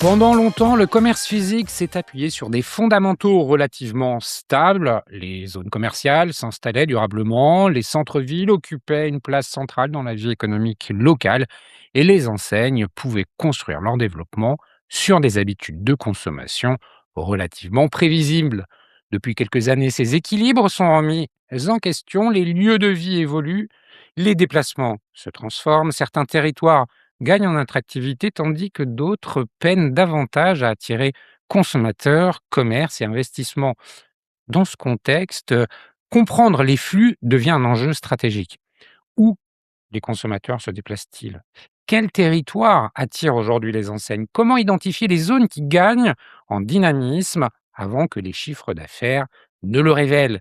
Pendant longtemps, le commerce physique s'est appuyé sur des fondamentaux relativement stables. Les zones commerciales s'installaient durablement, les centres-villes occupaient une place centrale dans la vie économique locale et les enseignes pouvaient construire leur développement sur des habitudes de consommation relativement prévisibles. Depuis quelques années, ces équilibres sont remis en question, les lieux de vie évoluent, les déplacements se transforment, certains territoires gagnent en attractivité, tandis que d'autres peinent davantage à attirer consommateurs, commerces et investissements. Dans ce contexte, comprendre les flux devient un enjeu stratégique. Où les consommateurs se déplacent-ils? Quel territoire attire aujourd'hui les enseignes? Comment identifier les zones qui gagnent en dynamisme avant que les chiffres d'affaires ne le révèlent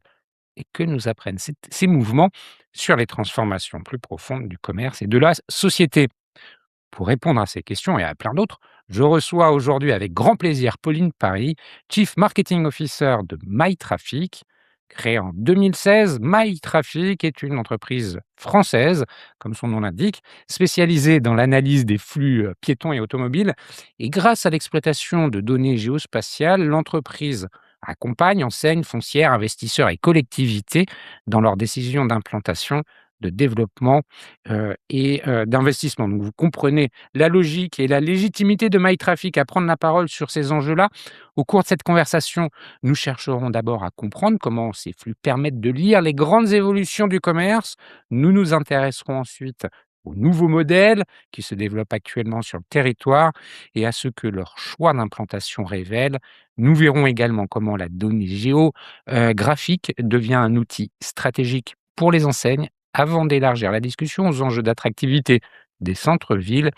et que nous apprennent ces mouvements sur les transformations plus profondes du commerce et de la société? Pour répondre à ces questions et à plein d'autres, je reçois aujourd'hui avec grand plaisir Pauline Paris, Chief Marketing Officer de MyTraffic. Créée en 2016, MyTraffic est une entreprise française, comme son nom l'indique, spécialisée dans l'analyse des flux piétons et automobiles. Et grâce à l'exploitation de données géospatiales, l'entreprise accompagne enseignes, foncières, investisseurs et collectivités dans leurs décisions d'implantation, de développement d'investissement. Donc vous comprenez la logique et la légitimité de MyTraffic à prendre la parole sur ces enjeux-là. Au cours de cette conversation, nous chercherons d'abord à comprendre comment ces flux permettent de lire les grandes évolutions du commerce. Nous nous intéresserons ensuite aux nouveaux modèles qui se développent actuellement sur le territoire et à ce que leur choix d'implantation révèle. Nous verrons également comment la donnée géographique devient un outil stratégique pour les enseignes avant d'élargir la discussion aux enjeux d'attractivité des centres-villes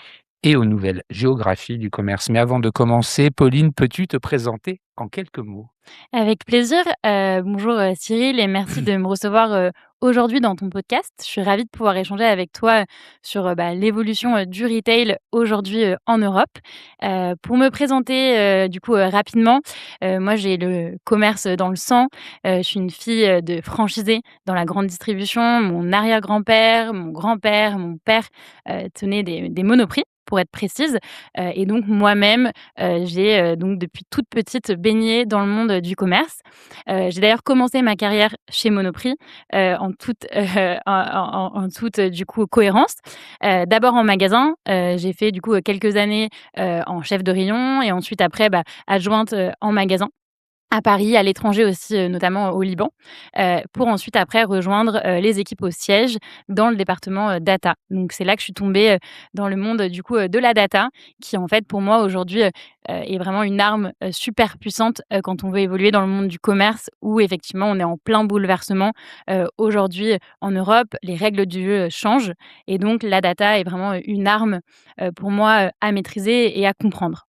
et aux nouvelles géographies du commerce. Mais avant de commencer, Pauline, peux-tu te présenter en quelques mots? Avec plaisir. Bonjour, Cyril et merci de me recevoir, aujourd'hui dans ton podcast. Je suis ravie de pouvoir échanger avec toi, sur, l'évolution, du retail aujourd'hui, en Europe. Pour me présenter, rapidement, moi j'ai le commerce dans le sang. Je suis une fille, de franchisés dans la grande distribution. Mon arrière-grand-père, mon grand-père, mon père, tenaient des Monoprix, pour être précise. Et donc moi-même, j'ai, donc depuis toute petite baigné dans le monde du commerce. J'ai d'ailleurs commencé ma carrière chez Monoprix, en toute, du coup, cohérence. D'abord en magasin, j'ai fait du coup, quelques années, en chef de rayon et ensuite après, adjointe, en magasin. À Paris, à l'étranger aussi, notamment au Liban, pour ensuite après rejoindre, les équipes au siège dans le département, data. Donc c'est là que je suis tombée, dans le monde, de la data qui en fait pour moi aujourd'hui, est vraiment une arme, super puissante, quand on veut évoluer dans le monde du commerce où effectivement on est en plein bouleversement. Aujourd'hui, en Europe, les règles du jeu, changent et donc la data est vraiment, une arme, pour moi, à maîtriser et à comprendre.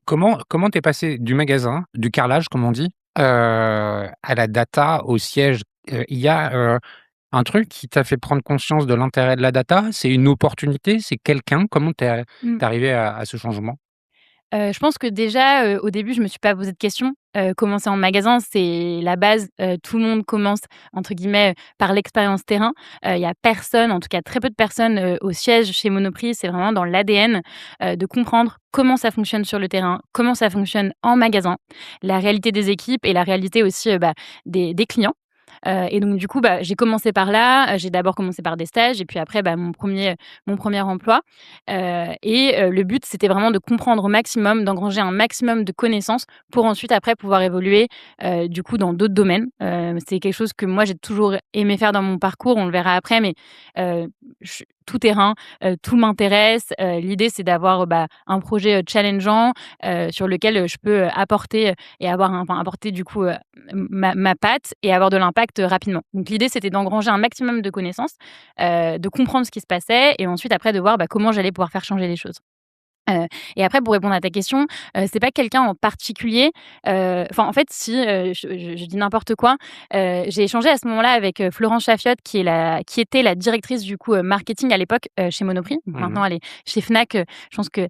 Comment t'es passé du magasin, du carrelage comme on dit, à la data, au siège? Il y a, un truc qui t'a fait prendre conscience de l'intérêt de la data? C'est une opportunité? C'est quelqu'un? Comment Mmh. tu arrivé à ce changement? Je pense que déjà, au début, je me suis pas posé de questions. Commencer en magasin, c'est la base. Tout le monde commence entre guillemets, par l'expérience terrain. Il y a personne, en tout cas très peu de personnes, au siège chez Monoprix. C'est vraiment dans l'ADN, de comprendre comment ça fonctionne sur le terrain, comment ça fonctionne en magasin, la réalité des équipes et la réalité aussi, des clients. Et donc du coup, j'ai commencé par là. J'ai d'abord commencé par des stages et puis après, mon premier emploi. Le but, c'était vraiment de comprendre au maximum, d'engranger un maximum de connaissances pour ensuite après pouvoir évoluer, dans d'autres domaines. C'est quelque chose que moi j'ai toujours aimé faire dans mon parcours, on le verra après, mais je suis tout terrain, tout m'intéresse. L'idée, c'est d'avoir, un projet, challengeant, sur lequel, je peux, apporter, et apporter ma patte et avoir de l'impact, rapidement. Donc l'idée, c'était d'engranger un maximum de connaissances, de comprendre ce qui se passait et ensuite après de voir, comment j'allais pouvoir faire changer les choses. Et après pour répondre à ta question, c'est pas quelqu'un en particulier, en fait si, je dis n'importe quoi. J'ai échangé à ce moment-là avec, Florence Chafiotte qui était la directrice du coup, marketing à l'époque, chez Monoprix. Donc Mmh. maintenant elle est chez Fnac, je pense que,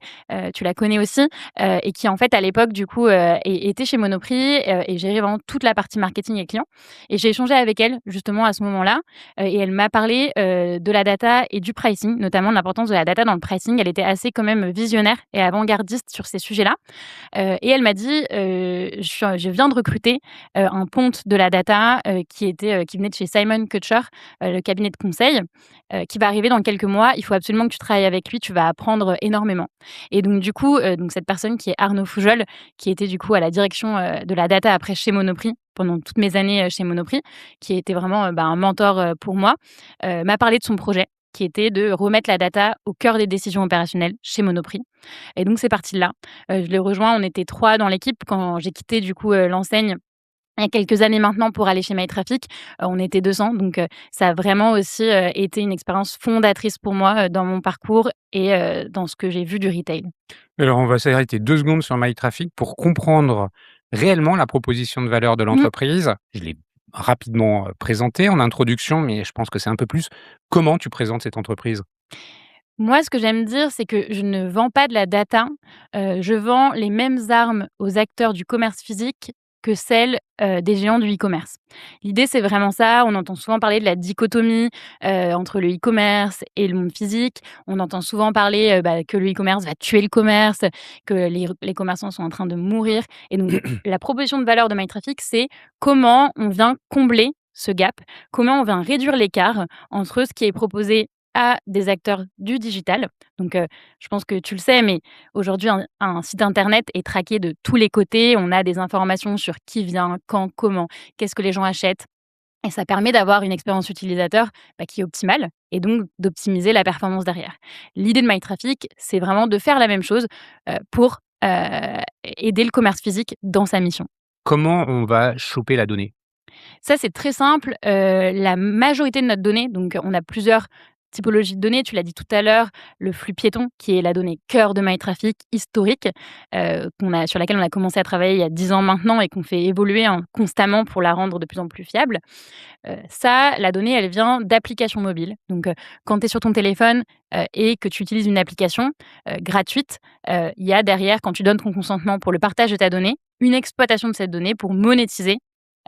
tu la connais aussi, et qui en fait à l'époque du coup, était chez Monoprix, et gérait vraiment toute la partie marketing et clients. Et j'ai échangé avec elle justement à ce moment-là, et elle m'a parlé, de la data et du pricing, notamment de l'importance de la data dans le pricing. Elle était assez quand même visionnaire visionnaire et avant-gardiste sur ces sujets-là. Et elle m'a dit, je viens de recruter, un ponte de la data, qui venait de chez Simon Kucher, le cabinet de conseil, qui va arriver dans quelques mois. Il faut absolument que tu travailles avec lui, tu vas apprendre énormément. Et donc du coup, donc cette personne qui est Arnaud Foujol, qui était du coup à la direction, de la data après chez Monoprix, pendant toutes mes années, chez Monoprix, qui était vraiment, un mentor, pour moi, m'a parlé de son projet, qui était de remettre la data au cœur des décisions opérationnelles chez Monoprix. Et donc c'est parti de là. Je l'ai rejoint, on était 3 dans l'équipe quand j'ai quitté du coup, l'enseigne il y a quelques années maintenant pour aller chez MyTraffic. On était 200 donc ça a vraiment aussi, été une expérience fondatrice pour moi, dans mon parcours et dans ce que j'ai vu du retail. Alors, on va s'arrêter 2 secondes sur MyTraffic pour comprendre réellement la proposition de valeur de Mmh. l'entreprise. Je l'ai rapidement, présentée en introduction, mais je pense que c'est un peu plus. Comment tu présentes cette entreprise? Moi, ce que j'aime dire, c'est que je ne vends pas de la data, je vends les mêmes armes aux acteurs du commerce physique que celles, des géants du e-commerce. L'idée, c'est vraiment ça. On entend souvent parler de la dichotomie, entre le e-commerce et le monde physique. On entend souvent parler, que le e-commerce va tuer le commerce, que les commerçants sont en train de mourir et donc la proposition de valeur de MyTraffic, c'est comment on vient combler ce gap, comment on vient réduire l'écart entre ce qui est proposé à des acteurs du digital. Donc, je pense que tu le sais, mais aujourd'hui, un site internet est traqué de tous les côtés. On a des informations sur qui vient, quand, comment, qu'est-ce que les gens achètent et ça permet d'avoir une expérience utilisateur, qui est optimale et donc d'optimiser la performance derrière. L'idée de MyTraffic, c'est vraiment de faire la même chose, pour, aider le commerce physique dans sa mission. Comment on va choper la donnée? Ça, c'est très simple. La majorité de notre donnée, donc on a plusieurs typologies de données. Tu l'as dit tout à l'heure, le flux piéton, qui est la donnée cœur de MyTraffic historique, sur laquelle on a commencé à travailler il y a 10 ans maintenant et qu'on fait évoluer, hein, constamment pour la rendre de plus en plus fiable. Ça, la donnée, elle vient d'applications mobiles. Donc, quand tu es sur ton téléphone, et que tu utilises une application, gratuite, il y a derrière, quand tu donnes ton consentement pour le partage de ta donnée, une exploitation de cette donnée pour monétiser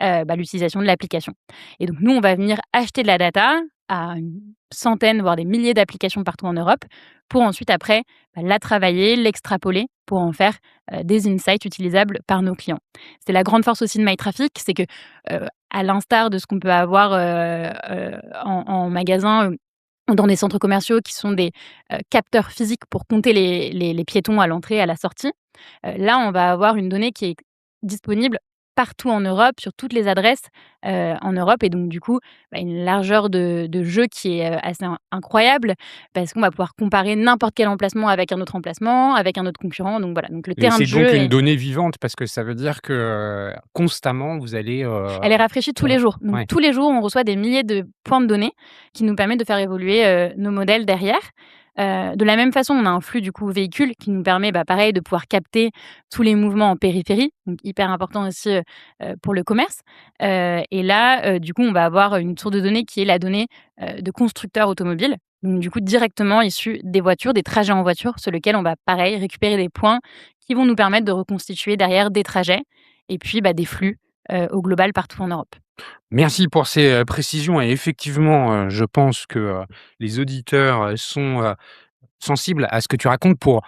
l'utilisation de l'application. Et donc nous, on va venir acheter de la data à une centaine, voire des milliers d'applications partout en Europe, pour ensuite après, la travailler, l'extrapoler pour en faire, des insights utilisables par nos clients. C'est la grande force aussi de MyTraffic, c'est que, à l'instar de ce qu'on peut avoir, en magasin, ou dans des centres commerciaux qui sont des, capteurs physiques pour compter les piétons à l'entrée et à la sortie, là, on va avoir une donnée qui est disponible partout en Europe, sur toutes les adresses, en Europe et donc du coup, une largeur de jeu qui est, assez incroyable parce qu'on va pouvoir comparer n'importe quel emplacement avec un autre emplacement, avec un autre concurrent donc voilà, donc le Et terrain de c'est jeu donc une est donnée vivante parce que ça veut dire que, constamment vous allez, elle est rafraîchie tous les jours. Donc ouais. tous les jours, on reçoit des milliers de points de données qui nous permettent de faire évoluer, nos modèles derrière. De la même façon, on a un flux du coup véhicule qui nous permet, pareil de pouvoir capter tous les mouvements en périphérie, donc hyper important aussi, pour le commerce. Et là, du coup, on va avoir une source de données qui est la donnée, de constructeurs automobiles. Donc du coup, directement issue des voitures, des trajets en voiture sur lesquels on va pareil récupérer des points qui vont nous permettre de reconstituer derrière des trajets et puis, des flux, au global partout en Europe. Merci pour ces, précisions et effectivement, je pense que, les auditeurs, sont, sensibles à ce que tu racontes pour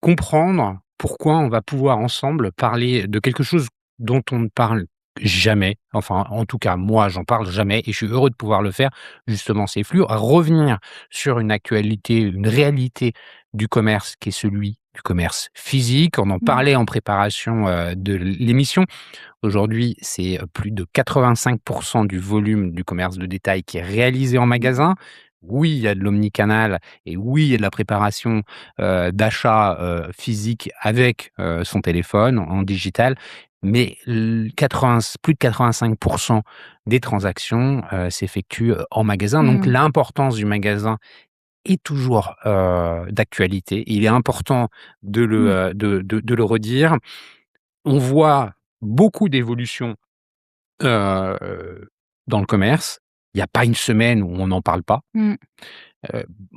comprendre pourquoi on va pouvoir ensemble parler de quelque chose dont on ne parle jamais. Enfin, en tout cas, moi, j'en parle jamais et je suis heureux de pouvoir le faire. Justement, ces flux, à revenir sur une actualité, une réalité du commerce qui est celui du commerce physique. On en Mmh. parlait en préparation, de l'émission. Aujourd'hui, c'est, plus de 85 du volume du commerce de détail qui est réalisé en Mmh. magasin. Oui, il y a de l'omnicanal et oui, il y a de la préparation, d'achat, physique avec, son téléphone en digital, mais l 80 plus de 85 des transactions, s'effectuent, en magasin. Donc Mmh. l'importance du magasin est toujours, d'actualité. Il est important de le, Mmh. de le redire. On voit beaucoup d'évolutions, dans le commerce. Il y a pas une semaine où on n'en parle pas. Mmh.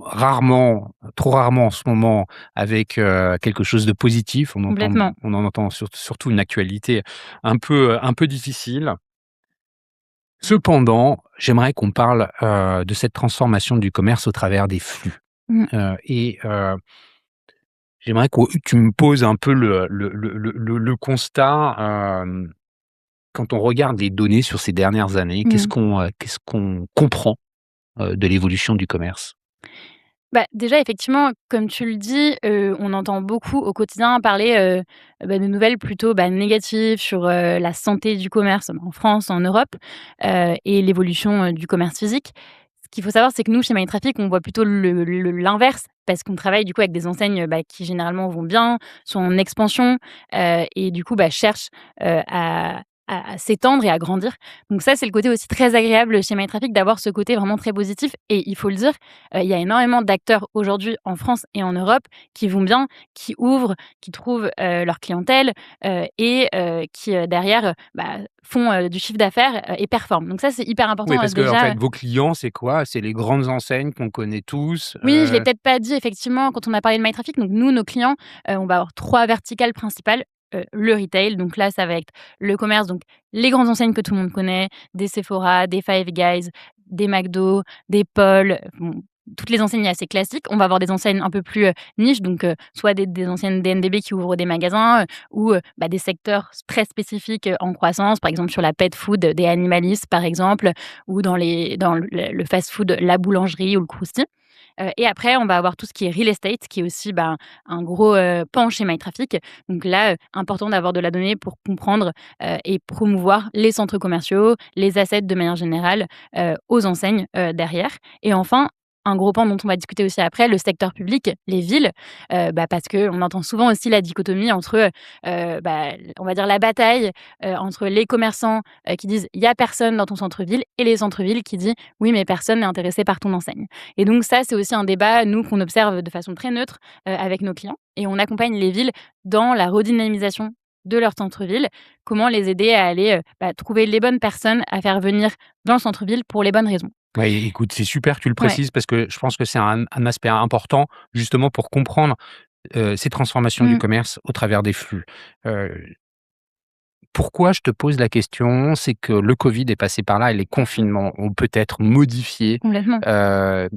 Rarement, trop rarement en ce moment avec, quelque chose de positif. Complètement. On en entend surtout une actualité un peu difficile. Cependant, j'aimerais qu'on parle, de cette transformation du commerce au travers des flux, Mmh. et J'aimerais que tu me poses un peu le constat, quand on regarde les données sur ces dernières années, Mmh. qu'est-ce qu'on comprend, de l'évolution du commerce? Bah, déjà, effectivement, comme tu le dis, on entend beaucoup au quotidien parler, de nouvelles plutôt, négatives sur, la santé du commerce, en France, en Europe, et l'évolution, du commerce physique. Ce qu'il faut savoir, c'est que nous, chez MyTraffic, on voit plutôt l'inverse parce qu'on travaille, du coup, avec des enseignes, qui généralement vont bien, sont en expansion, et du coup, cherchent, à s'étendre et à grandir. Donc ça, c'est le côté aussi très agréable chez MyTraffic d'avoir ce côté vraiment très positif et il faut le dire, il y a énormément d'acteurs aujourd'hui en France et en Europe qui vont bien, qui ouvrent, qui trouvent, leur clientèle, et qui, derrière, font, du chiffre d'affaires, et performent. Donc ça, c'est hyper Oui, important, parce que en déjà. fait, vos clients, c'est quoi? C'est les grandes enseignes qu'on connaît tous, Oui, je l'ai peut-être pas dit effectivement quand on a parlé de MyTraffic. Donc nous, nos clients, on va avoir 3 verticales principales. Le retail, donc là, ça va être le commerce, donc les grandes enseignes que tout le monde connaît, des Sephora, des Five Guys, des McDo, des Paul, bon, toutes les enseignes assez classiques. On va avoir des enseignes un peu plus, niches, donc soit des enseignes DNDB qui ouvrent des magasins, ou des secteurs très spécifiques, en croissance, par exemple sur la pet food, des Animalis, par exemple, ou dans le fast-food, la boulangerie ou le crousty. Et après, on va avoir tout ce qui est real estate, qui est aussi, un gros, pan chez MyTraffic. Donc là, important d'avoir de la donnée pour comprendre, et promouvoir les centres commerciaux, les assets de manière générale, aux enseignes, derrière. Et enfin, un gros pan dont on va discuter aussi après, le secteur public, les villes, parce qu'on entend souvent aussi la dichotomie entre, on va dire la bataille, entre les commerçants, qui disent: «Il y a personne dans ton centre-ville» et les centres-villes qui disent: «Oui, mais personne n'est intéressé par ton enseigne». Et donc ça, c'est aussi un débat, nous, qu'on observe de façon très neutre, avec nos clients et on accompagne les villes dans la redynamisation de leur centre-ville. Comment les aider à aller, trouver les bonnes personnes à faire venir dans le centre-ville pour les bonnes raisons. Ouais, écoute, c'est super que tu le Ouais. précises parce que je pense que c'est un aspect important justement pour comprendre, ces transformations du Mmh. commerce au travers des flux. Heu, Pourquoi je te pose la question? C'est que le covid est passé par là et les confinements ont peut-être modifié, Complètement. heu,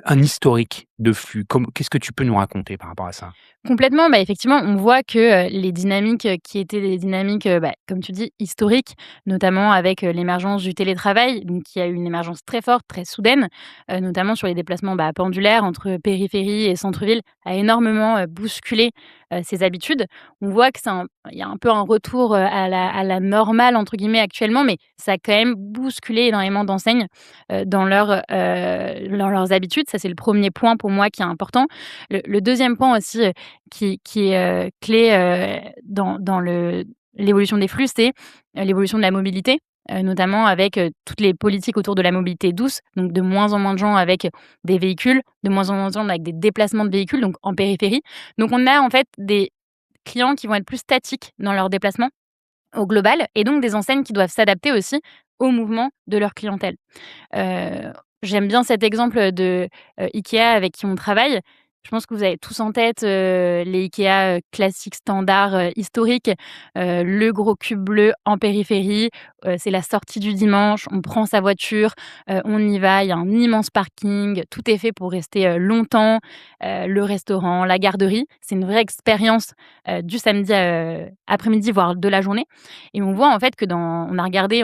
un historique de flux. Qu'est-ce que tu peux nous raconter par rapport à ça? Complètement, effectivement, on voit que, les dynamiques, qui étaient des dynamiques, comme tu dis, historiques, notamment avec, l'émergence du télétravail, donc il y a eu une émergence très forte, très soudaine, notamment sur les déplacements, pendulaires entre périphérie et centre-ville, a énormément, bousculé, ces habitudes. On voit que il y a un peu un retour, à la «normale» entre guillemets actuellement, mais ça a quand même bousculé énormément d'enseignes, dans leurs habitudes. Ça, c'est le premier point pour moi qui est important. Le 2e point aussi, qui est, clé, dans l'évolution des flux, c'est, l'évolution de la mobilité, notamment avec, toutes les politiques autour de la mobilité douce, donc de moins en moins de gens avec des véhicules, de moins en moins de gens avec des déplacements de véhicules, donc en périphérie. Donc on a en fait des clients qui vont être plus statiques dans leurs déplacements au global et donc des enseignes qui doivent s'adapter aussi au mouvement de leur clientèle. Heu, J'aime bien cet exemple de, IKEA avec qui on travaille. Je pense que vous avez tous en tête, les IKEA, classiques, standards, historiques. Le gros cube bleu en périphérie, c'est la sortie du dimanche, on prend sa voiture, on y va, il y a un immense parking, tout est fait pour rester, longtemps. Le restaurant, la garderie, c'est une vraie expérience, du samedi, après-midi, voire de la journée et on voit en fait que on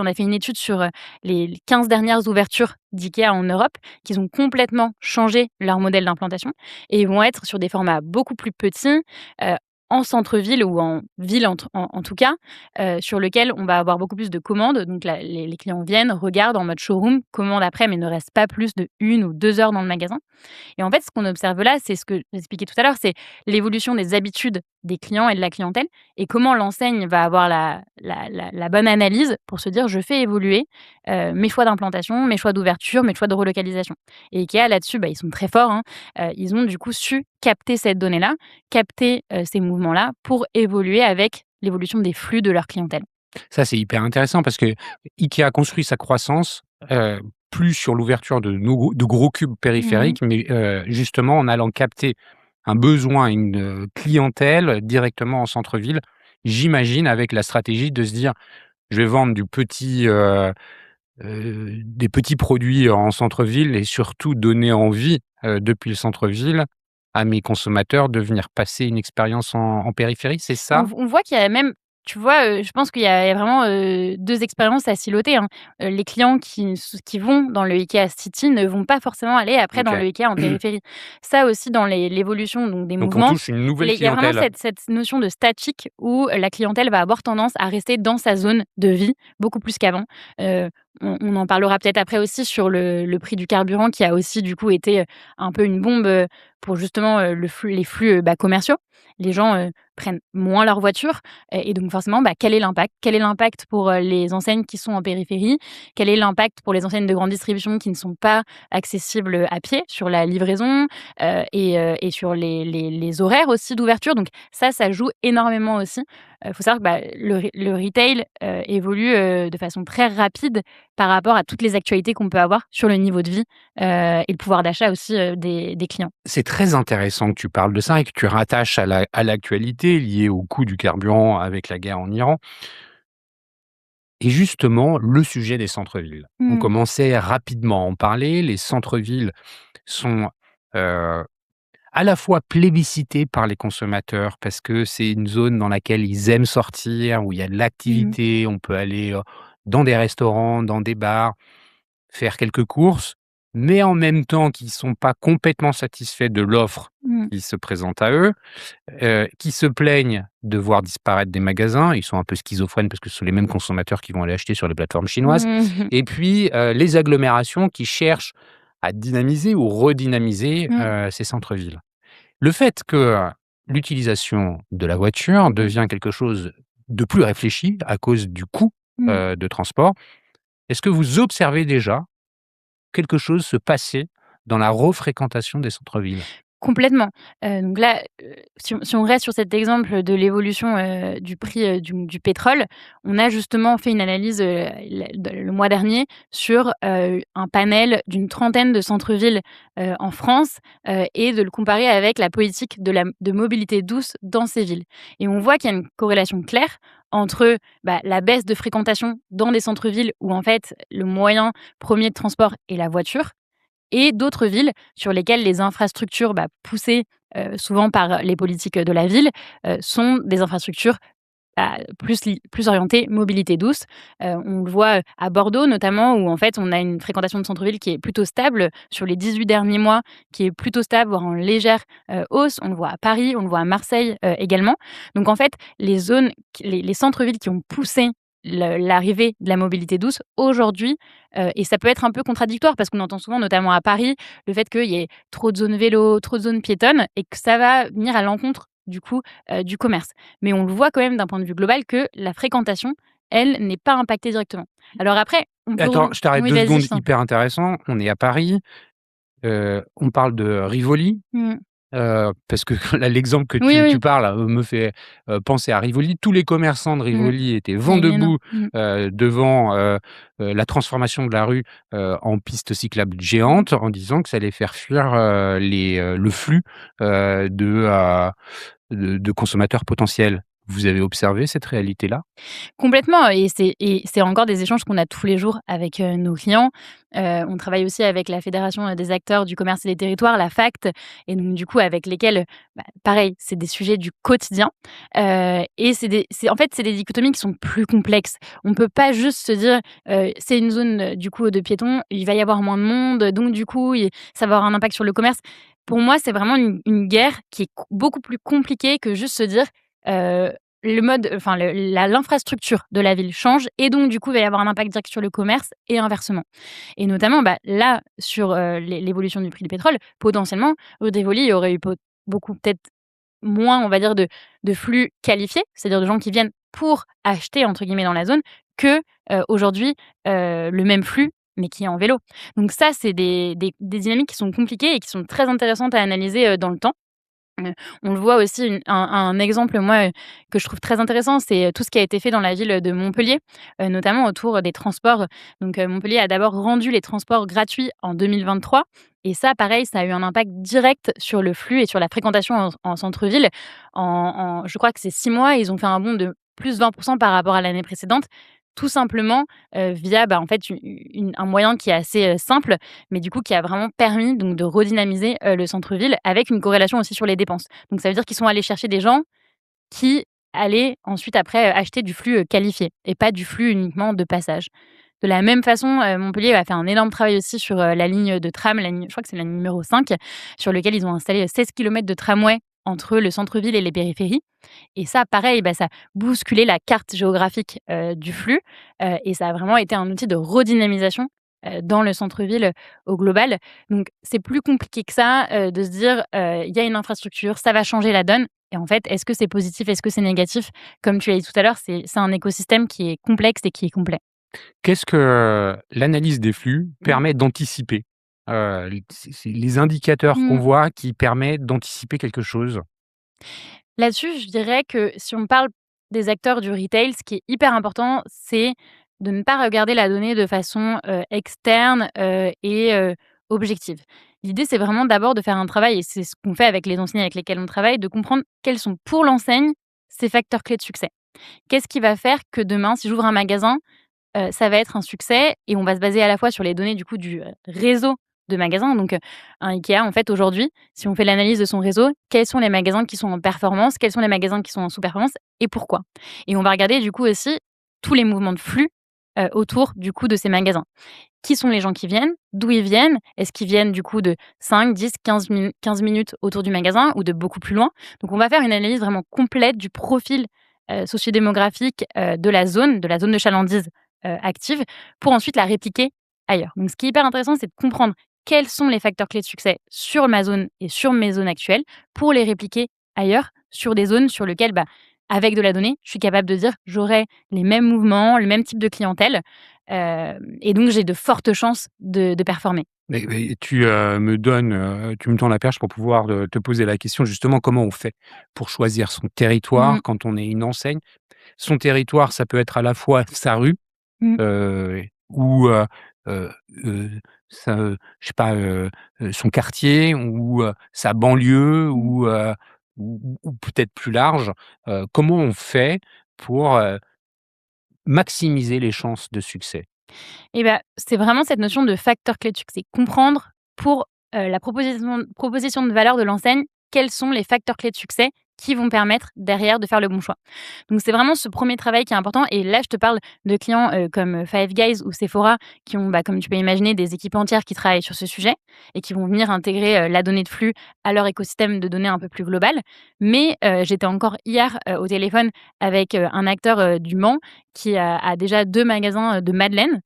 a fait une étude sur, les 15 dernières ouvertures d'IKEA en Europe, qu'ils ont complètement changé leur modèle d'implantation et ils vont être sur des formats beaucoup plus petits, heu, en centre-ville ou en ville en tout cas, sur lequel on va avoir beaucoup plus de commandes. Donc la les clients viennent, regardent en mode showroom, commandent après, mais ne restent pas plus de 1 ou 2 heures dans le magasin et en fait, ce qu'on observe là, c'est ce que j'expliquais tout à l'heure, c'est l'évolution des habitudes des clients et de la clientèle et comment l'enseigne va avoir la bonne analyse pour se dire: «Je fais évoluer, mes choix d'implantation, mes choix d'ouverture, mes choix de relocalisation» et IKEA là-dessus, ils sont très forts, hein. Ils ont du coup su capter cette donnée-là, capter, ces mouvements-là pour évoluer avec l'évolution des flux de leur clientèle. Ça, c'est hyper intéressant parce que IKEA construit sa croissance, plus sur l'ouverture de gros cubes Mmh. périphériques, mais justement en allant capter un besoin, une, clientèle directement en centre-ville. J'imagine avec la stratégie de se dire: «Je vais vendre des petits produits en centre-ville et surtout donner envie, depuis le centre-ville à mes consommateurs de venir passer une expérience en périphérie, c'est ça? On voit qu'il y a même tu vois, je pense qu'il y a vraiment, 2 expériences à siloter, hein. Les clients qui vont dans le IKEA City ne vont pas forcément aller après dans OK. le IKEA en périphérie. Ça aussi dans l'évolution donc des Donc on mouvements, touche une nouvelle il y a vraiment clientèle. cette notion de statique où la clientèle va avoir tendance à rester dans sa zone de vie beaucoup plus qu'avant. Heu, on en parlera peut-être après aussi sur le prix du carburant qui a aussi du coup été, un peu une bombe, pour justement, les flux, commerciaux. Les gens, prennent moins leur voiture et donc forcément, quel est l'impact? Quel est l'impact pour, les enseignes qui sont en périphérie? Quel est l'impact pour les enseignes de grande distribution qui ne sont pas accessibles à pied sur la livraison, et sur les horaires aussi d'ouverture? Donc ça joue énormément aussi. Il faut savoir que, le retail, évolue, de façon très rapide par rapport à toutes les actualités qu'on peut avoir sur le niveau de vie, et le pouvoir d'achat aussi, des clients. C'est très intéressant que tu parles de ça et que tu rattaches à l'actualité liée au coût du carburant avec la guerre en Iran et justement le sujet des centres-villes. On Mmh. commençait rapidement à en parler. Les centres-villes sont, heu, à la fois plébiscités par les consommateurs parce que c'est une zone dans laquelle ils aiment sortir, où il y a de Mmh. l'activité, on peut aller, dans des restaurants, dans des bars, faire quelques courses, mais en même temps qu'ils sont pas complètement satisfaits de l'offre Mmh. qui se présente à eux, qui se plaignent de voir disparaître des magasins. Ils sont un peu schizophrènes parce que ce sont les mêmes consommateurs qui vont aller acheter sur les plateformes chinoises Mmh. et puis, les agglomérations qui cherchent à dynamiser ou redynamiser, Mmh. ces centres-villes. Le fait que l'utilisation de la voiture devient quelque chose de plus réfléchi à cause du coût, Mmh. de transport, est-ce que vous observez déjà quelque chose se passer dans la refréquentation des centres-villes? Complètement. Donc là, si on reste sur cet exemple de l'évolution, du prix, du pétrole, on a justement fait une analyse, le mois dernier sur, un panel d'une trentaine de centres-villes, en France, et de le comparer avec la politique de mobilité douce dans ces villes. Et on voit qu'il y a une corrélation claire entre, la baisse de fréquentation dans des centres-villes où en fait le moyen premier de transport est la voiture et d'autres villes sur lesquelles les infrastructures, poussées, souvent par les politiques de la ville, sont des infrastructures, plus orientées mobilité douce. On le voit, à Bordeaux notamment où en fait on a une fréquentation de centre-ville qui est plutôt stable sur les 18 derniers mois, qui est plutôt stable, voire en légère, hausse. On le voit à Paris, on le voit à Marseille, également. Donc en fait, les centres-villes qui ont poussé l'arrivée de la mobilité douce aujourd'hui, et ça peut être un peu contradictoire parce qu'on entend souvent, notamment à Paris, le fait qu'il y ait trop de zones vélo, trop de zones piétonnes et que ça va venir à l'encontre du coup, du commerce. Mais on le voit quand même d'un point de vue global que la fréquentation, elle, n'est pas impactée directement. Alors après, on peut Attends, je t'arrête oui, 2 vas-y, secondes, je t'en hyper intéressant. On est à Paris, on parle de Rivoli. mmh. Parce que là, l'exemple que Oui, tu oui. parles, me fait, penser à Rivoli. Tous les commerçants de Mmh. Rivoli étaient vent Éminent. debout, Mmh. devant, la transformation de la rue, en piste cyclable Mmh. géante, en disant que ça allait faire fuir, le flux, de consommateurs potentiels. Vous avez observé cette réalité-là? Complètement et c'est encore des échanges qu'on a tous les jours avec, nos clients. On travaille aussi avec la fédération, des acteurs du commerce et des territoires, la FACT et donc du coup avec lesquels, pareil, c'est des sujets du quotidien, et c'est des dichotomies qui sont plus complexes. On peut pas juste se dire, c'est une zone, du coup, de piétons, il va y avoir moins de monde, donc du coup, ça va avoir un impact sur le commerce. Pour moi, c'est vraiment une guerre qui est beaucoup plus compliquée que juste se dire, heu le mode enfin l'infrastructure de la ville change et donc du coup, il va y avoir un impact direct sur le commerce et inversement. Et notamment, là, sur, l'évolution du prix du pétrole, potentiellement, rue de Rivoli, il y aurait eu beaucoup peut-être moins, on va dire, de flux qualifiés, c'est-à-dire de gens qui viennent pour «acheter» entre guillemets dans la zone que, aujourd'hui, le même flux, mais qui est en vélo. Donc ça, c'est des dynamiques qui sont compliquées et qui sont très intéressantes à analyser, dans le temps. Heu, on le voit aussi un exemple, moi, que je trouve très intéressant, c'est, tout ce qui a été fait dans la ville de Montpellier, notamment autour des transports. Donc, Montpellier a d'abord rendu les transports gratuits en 2023 et ça, pareil, ça a eu un impact direct sur le flux et sur la fréquentation en centre-ville. Je crois que c'est 6 mois, ils ont fait un bond de plus 20% par rapport à l'année précédente. tout simplement, via, en fait, un moyen qui est assez, simple, mais du coup qui a vraiment permis donc de redynamiser, le centre-ville avec une corrélation aussi sur les dépenses. Donc ça veut dire qu'ils sont allés chercher des gens qui allaient ensuite après, acheter du flux, qualifié et pas du flux uniquement de passage. De la même façon, Montpellier a fait un énorme travail aussi sur, la ligne de tram, la ligne je crois que c'est la numéro 5, sur lequel ils ont installé 16 kilomètres de tramway entre le centre-ville et les périphéries et ça pareil, ça a bousculé la carte géographique, du flux, et ça a vraiment été un outil de redynamisation, dans le centre-ville, au global. Donc c'est plus compliqué que ça, de se dire, il y a une infrastructure, ça va changer la donne et en fait, est-ce que c'est positif, est-ce que c'est négatif? Comme tu l'as dit tout à l'heure, c'est un écosystème qui est complexe et qui est complet. Qu'est-ce que l'analyse des flux Mmh. permet d'anticiper? C'est les indicateurs qu'on Mmh. voit qui permettent d'anticiper quelque chose? Là-dessus, je dirais que si on parle des acteurs du retail, ce qui est hyper important, c'est de ne pas regarder la donnée de façon, externe, et objective. L'idée, c'est vraiment d'abord de faire un travail et c'est ce qu'on fait avec les enseignes avec lesquelles on travaille, de comprendre quels sont pour l'enseigne ses facteurs clés de succès. Qu'est-ce qui va faire que demain, si j'ouvre un magasin, ça va être un succès et on va se baser à la fois sur les données du coup du, réseau de magasins. Donc, un IKEA en fait aujourd'hui, si on fait l'analyse de son réseau, quels sont les magasins qui sont en performance? Quels sont les magasins qui sont en sous-performance et pourquoi? Et on va regarder du coup aussi tous les mouvements de flux, autour du coup de ces magasins. Qui sont les gens qui viennent? D'où ils viennent? Est-ce qu'ils viennent du coup de 5, 10, 15 minutes autour du magasin ou de beaucoup plus loin? Donc on va faire une analyse vraiment complète du profil, sociodémographique, de la zone de chalandise, active, pour ensuite la répliquer ailleurs. Donc ce qui est hyper intéressant, c'est de comprendre quels sont les facteurs clés de succès sur ma zone et sur mes zones actuelles pour les répliquer ailleurs, sur des zones sur lesquelles, avec de la donnée, je suis capable de dire: «J'aurai les mêmes mouvements, le même type de clientèle, et donc j'ai de fortes chances de performer». Mais tu me tends la perche pour pouvoir, te poser la question justement, comment on fait pour choisir son Mmh. territoire quand on est une enseigne? Son territoire, ça peut être à la fois sa rue, Mmh. ou heu heu, sa je sais pas, son quartier ou sa banlieue Mmh. ou peut-être plus large. Comment on fait pour, maximiser les chances de succès? Et c'est vraiment cette notion de facteur clé de succès. Comprendre pour, la proposition de valeur de l'enseigne, quels sont les facteurs clés de succès qui vont permettre derrière de faire le bon choix. Donc c'est vraiment ce premier travail qui est important et là je te parle de clients, comme Five Guys ou Sephora qui ont, comme tu peux imaginer, des équipes entières qui travaillent sur ce sujet et qui vont venir intégrer, la donnée de flux à leur écosystème de données un peu plus global. Mais, j'étais encore hier, au téléphone avec, un acteur, du Mans qui a déjà 2 magasins, de madeleines,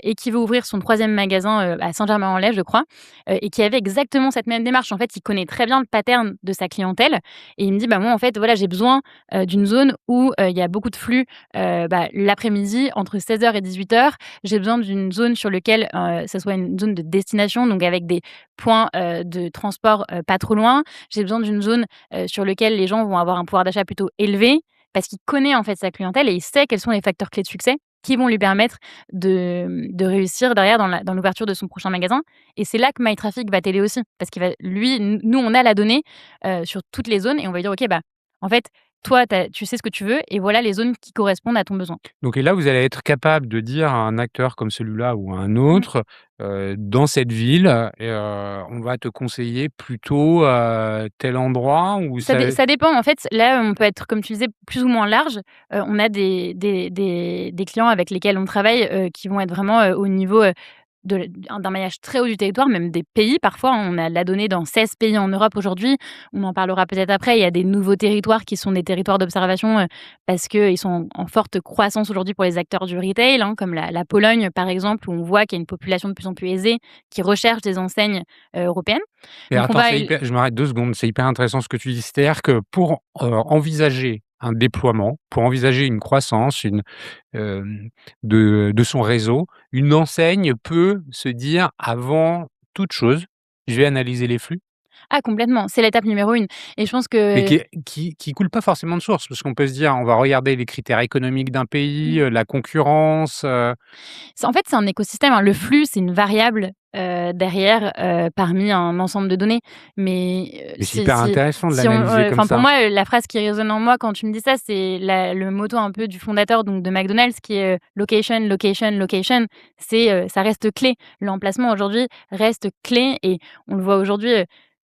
et qui veut ouvrir son troisième magasin, à Saint-Germain-en-Laye, je crois, et qui avait exactement cette même démarche. En fait, il connaît très bien le pattern de sa clientèle et il me dit: «Moi, en fait, voilà, j'ai besoin, d'une zone où, il y a beaucoup de flux, l'après-midi entre 16 heures et 18 heures. J'ai besoin d'une zone sur lequel, ça soit une zone de destination, donc avec des points, de transport, pas trop loin. J'ai besoin d'une zone, sur lequel les gens vont avoir un pouvoir d'achat plutôt élevé». Parce qu'il connaît, en fait, sa clientèle et il sait quels sont les facteurs clés de succès qui vont lui permettre de réussir derrière dans l'ouverture de son prochain magasin et c'est là que MyTraffic va t'aider aussi. Parce qu'il va lui nous, on a la donnée, sur toutes les zones et on va lui dire: «OK, en fait, toi, tu sais ce que tu veux et voilà les zones qui correspondent à ton besoin». Donc et là, vous allez être capable de dire à un acteur comme celui-là ou à un autre, dans cette ville, on va te conseiller plutôt, tel endroit ou ça. Ça dépend en fait, là, on peut être, comme tu disais, plus ou moins large. On a des clients avec lesquels on travaille, qui vont être vraiment, au niveau, d'un maillage très haut du territoire, même des pays parfois, hein. On a la donnée dans 16 pays en Europe aujourd'hui. On en parlera peut-être après. Il y a des nouveaux territoires qui sont des territoires d'observation, parce qu'ils sont en forte croissance aujourd'hui pour les acteurs du retail, hein, comme la Pologne, par exemple, où on voit qu'il y a une population de plus en plus aisée qui recherche des enseignes, européennes. Et Donc on attends, va c'est hyper je m'arrête 2 secondes, c'est hyper intéressant ce que tu dis. C'est-à-dire que pour, envisager un déploiement, pour envisager une croissance, de son réseau, une enseigne peut se dire: «Avant toute chose, je vais analyser les flux». Ah complètement, c'est l'étape numéro 1 et je pense Mais que qui coule pas forcément de source, parce qu'on peut se dire: «On va regarder les critères économiques d'un pays, mmh, la concurrence», c'est en fait, c'est un écosystème, hein. Le flux, c'est une variable, derrière, parmi un ensemble de données. Mais, Mais c'est hyper intéressant de si on, l'analyser comme enfin pour ça. moi, la phrase qui résonne en moi quand tu me dis ça, c'est le motto un peu du fondateur donc de McDonald's qui est, location, location, location. C'est, ça reste clé. L'emplacement aujourd'hui reste clé et on le voit aujourd'hui,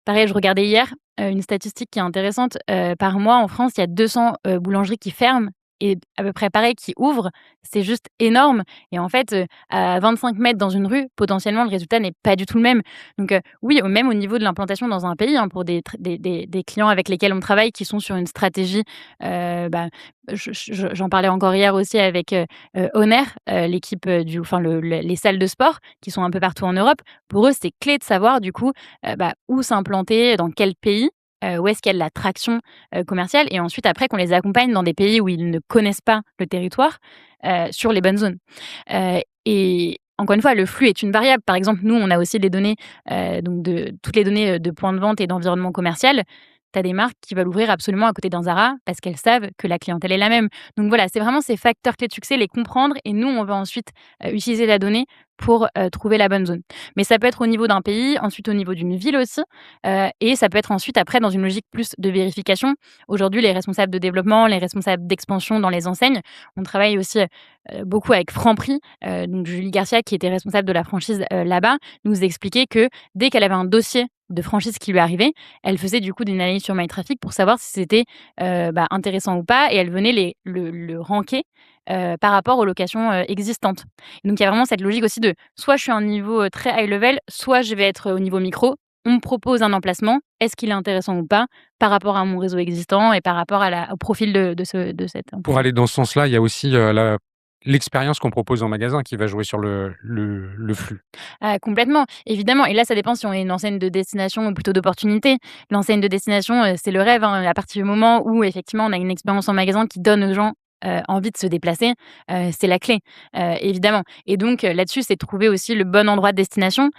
pareil, je regardais hier, une statistique qui est intéressante, par mois en France, il y a 200, boulangeries qui ferment et à peu près pareil qui ouvrent. C'est juste énorme et en fait, à 25 mètres dans une rue, potentiellement le résultat n'est pas du tout le même. Donc, oui, même au niveau de l'implantation dans un pays, hein, pour des clients avec lesquels on travaille qui sont sur une stratégie, bah, j'en parlais encore hier aussi avec, Honor, l'équipe, enfin les salles de sport qui sont un peu partout en Europe. Pour eux, c'est clé de savoir du coup, bah, où s'implanter, dans quel pays, où est-ce qu'il y a de l'attraction, commerciale et ensuite après qu'on les accompagne dans des pays où ils ne connaissent pas le territoire, sur les bonnes zones. Et encore une fois, le flux est une variable. Par exemple, nous, on a aussi des données, donc de toutes les données, de points de vente et d'environnement commercial. Tu as des marques qui veulent ouvrir absolument à côté d'un Zara parce qu'elles savent que la clientèle est la même. Donc voilà, c'est vraiment ces facteurs clés de succès, les comprendre et nous, on va ensuite, utiliser la donnée pour, trouver la bonne zone. Mais ça peut être au niveau d'un pays, ensuite au niveau d'une ville aussi, et ça peut être ensuite après dans une logique plus de vérification. Aujourd'hui, les responsables de développement, les responsables d'expansion dans les enseignes, on travaille aussi, beaucoup avec Franprix, donc Julie Garcia qui était responsable de la franchise, là-bas, nous expliquait que dès qu'elle avait un dossier de franchise qui lui arrivait, elle faisait du coup une analyse sur MyTraffic pour savoir si c'était, bah, intéressant ou pas et elle venait le ranker, par rapport aux locations, existantes. Donc il y a vraiment cette logique aussi de soit je suis à un niveau, très high level, soit je vais être au niveau micro. On me propose un emplacement, est-ce qu'il est intéressant ou pas par rapport à mon réseau existant et par rapport au profil de cet Pour emplacement. aller dans ce sens-là, il y a aussi, l'expérience qu'on propose en magasin qui va jouer sur le flux. Ah complètement, évidemment et là, ça dépend si on est une enseigne de destination ou plutôt d'opportunité. L'enseigne de destination, c'est le rêve, hein, à partir du moment où effectivement on a une expérience en magasin qui donne aux gens, envie de se déplacer, c'est la clé, évidemment et donc là-dessus, c'est de trouver aussi le bon endroit de destination,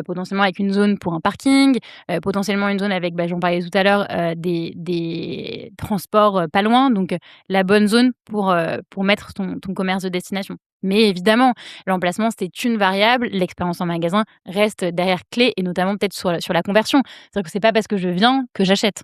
potentiellement avec une zone pour un parking, potentiellement une zone avec, bah, j'en parlais tout à l'heure, des transports, pas loin donc la bonne zone pour mettre ton commerce de destination. Mais évidemment, l'emplacement, c'est une variable. L'expérience en magasin reste derrière clé et notamment peut-être sur la conversion. C'est-à-dire que c'est pas parce que je viens que j'achète.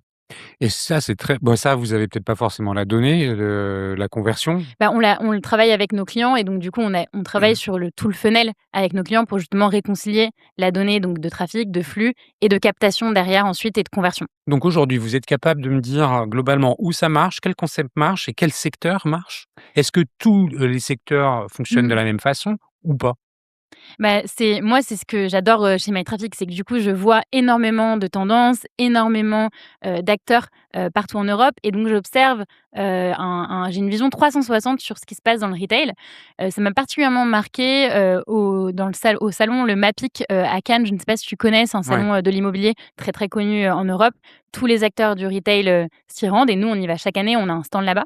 Et ça, c'est très bon, ça, vous avez peut-être pas forcément la donnée, la conversion? Bah, on le travaille avec nos clients et donc du coup, on travaille sur tout le funnel avec nos clients pour justement réconcilier la donnée donc de trafic, de flux et de captation derrière ensuite et de conversion. Donc aujourd'hui, vous êtes capable de me dire, globalement où ça marche, quel concept marche et quel secteur marche? Est-ce que tous, les secteurs fonctionnent de Mmh. la même façon ou pas? Bah, c'est ce que j'adore, chez MyTraffic, c'est que du coup, je vois énormément de tendances, énormément, d'acteurs, partout en Europe et donc j'observe, j'ai une vision 360 sur ce qui se passe dans le retail. Ça m'a particulièrement marqué au salon le MAPIC, à Cannes. Je ne sais pas si tu connais? C'est un Ouais. salon, de l'immobilier très, très connu, en Europe. Tous les acteurs du retail, s'y rendent et nous, on y va chaque année, on a un stand là-bas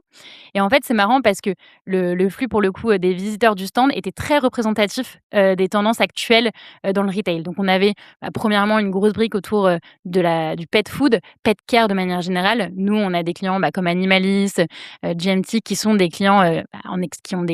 et en fait, c'est marrant parce que le flux pour le coup, des visiteurs du stand était très représentatif, des tendances actuelles, dans le retail. Donc on avait, bah, premièrement une grosse brique autour, du pet food, pet care de manière générale. Nous, on a des clients, bah, comme Animalis, GMT qui sont des clients, bah, qui ont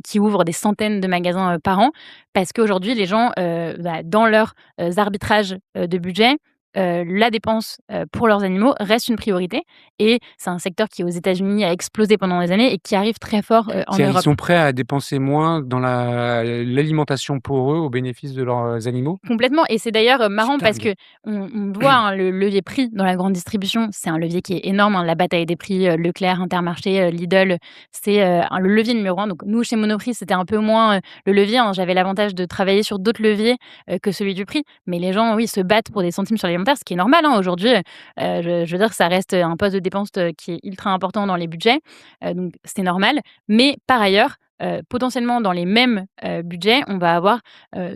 qui ouvrent des centaines de magasins, par an. Parce qu'aujourd'hui les gens, bah, dans leurs, arbitrages, de budget, la dépense, pour leurs animaux reste une priorité et c'est un secteur qui aux États-Unis a explosé pendant des années et qui arrive très fort, en C'est-à-dire ils Europe. sont prêts à dépenser moins dans l'alimentation pour eux au bénéfice de leurs animaux? Complètement et c'est d'ailleurs, marrant Super parce bien. qu'on voit, hein, le levier prix dans la grande distribution, c'est un levier qui est énorme, hein, la bataille des prix, Leclerc, Intermarché, Lidl, c'est, le levier numéro un. Donc nous, chez Monoprix, c'était un peu moins, le levier, hein. J'avais l'avantage de travailler sur d'autres leviers, que celui du prix. Mais les gens, oui, se battent pour des centimes sur l'alimentaire, ce qui est normal, hein, aujourd'hui, je veux dire que ça reste, un poste de dépense, qui est ultra important dans les budgets, donc c'est normal. Mais par ailleurs, potentiellement dans les mêmes, budgets, on va avoir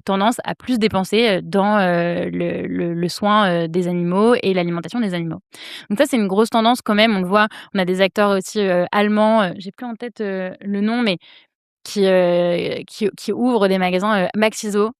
tendance à plus dépenser, dans, le soin, des animaux et l'alimentation des animaux. Donc ça, c'est une grosse tendance quand même, on le voit. On a des acteurs aussi, allemands, j'ai plus en tête, le nom, mais qui ouvrent des magasins, Maxiso.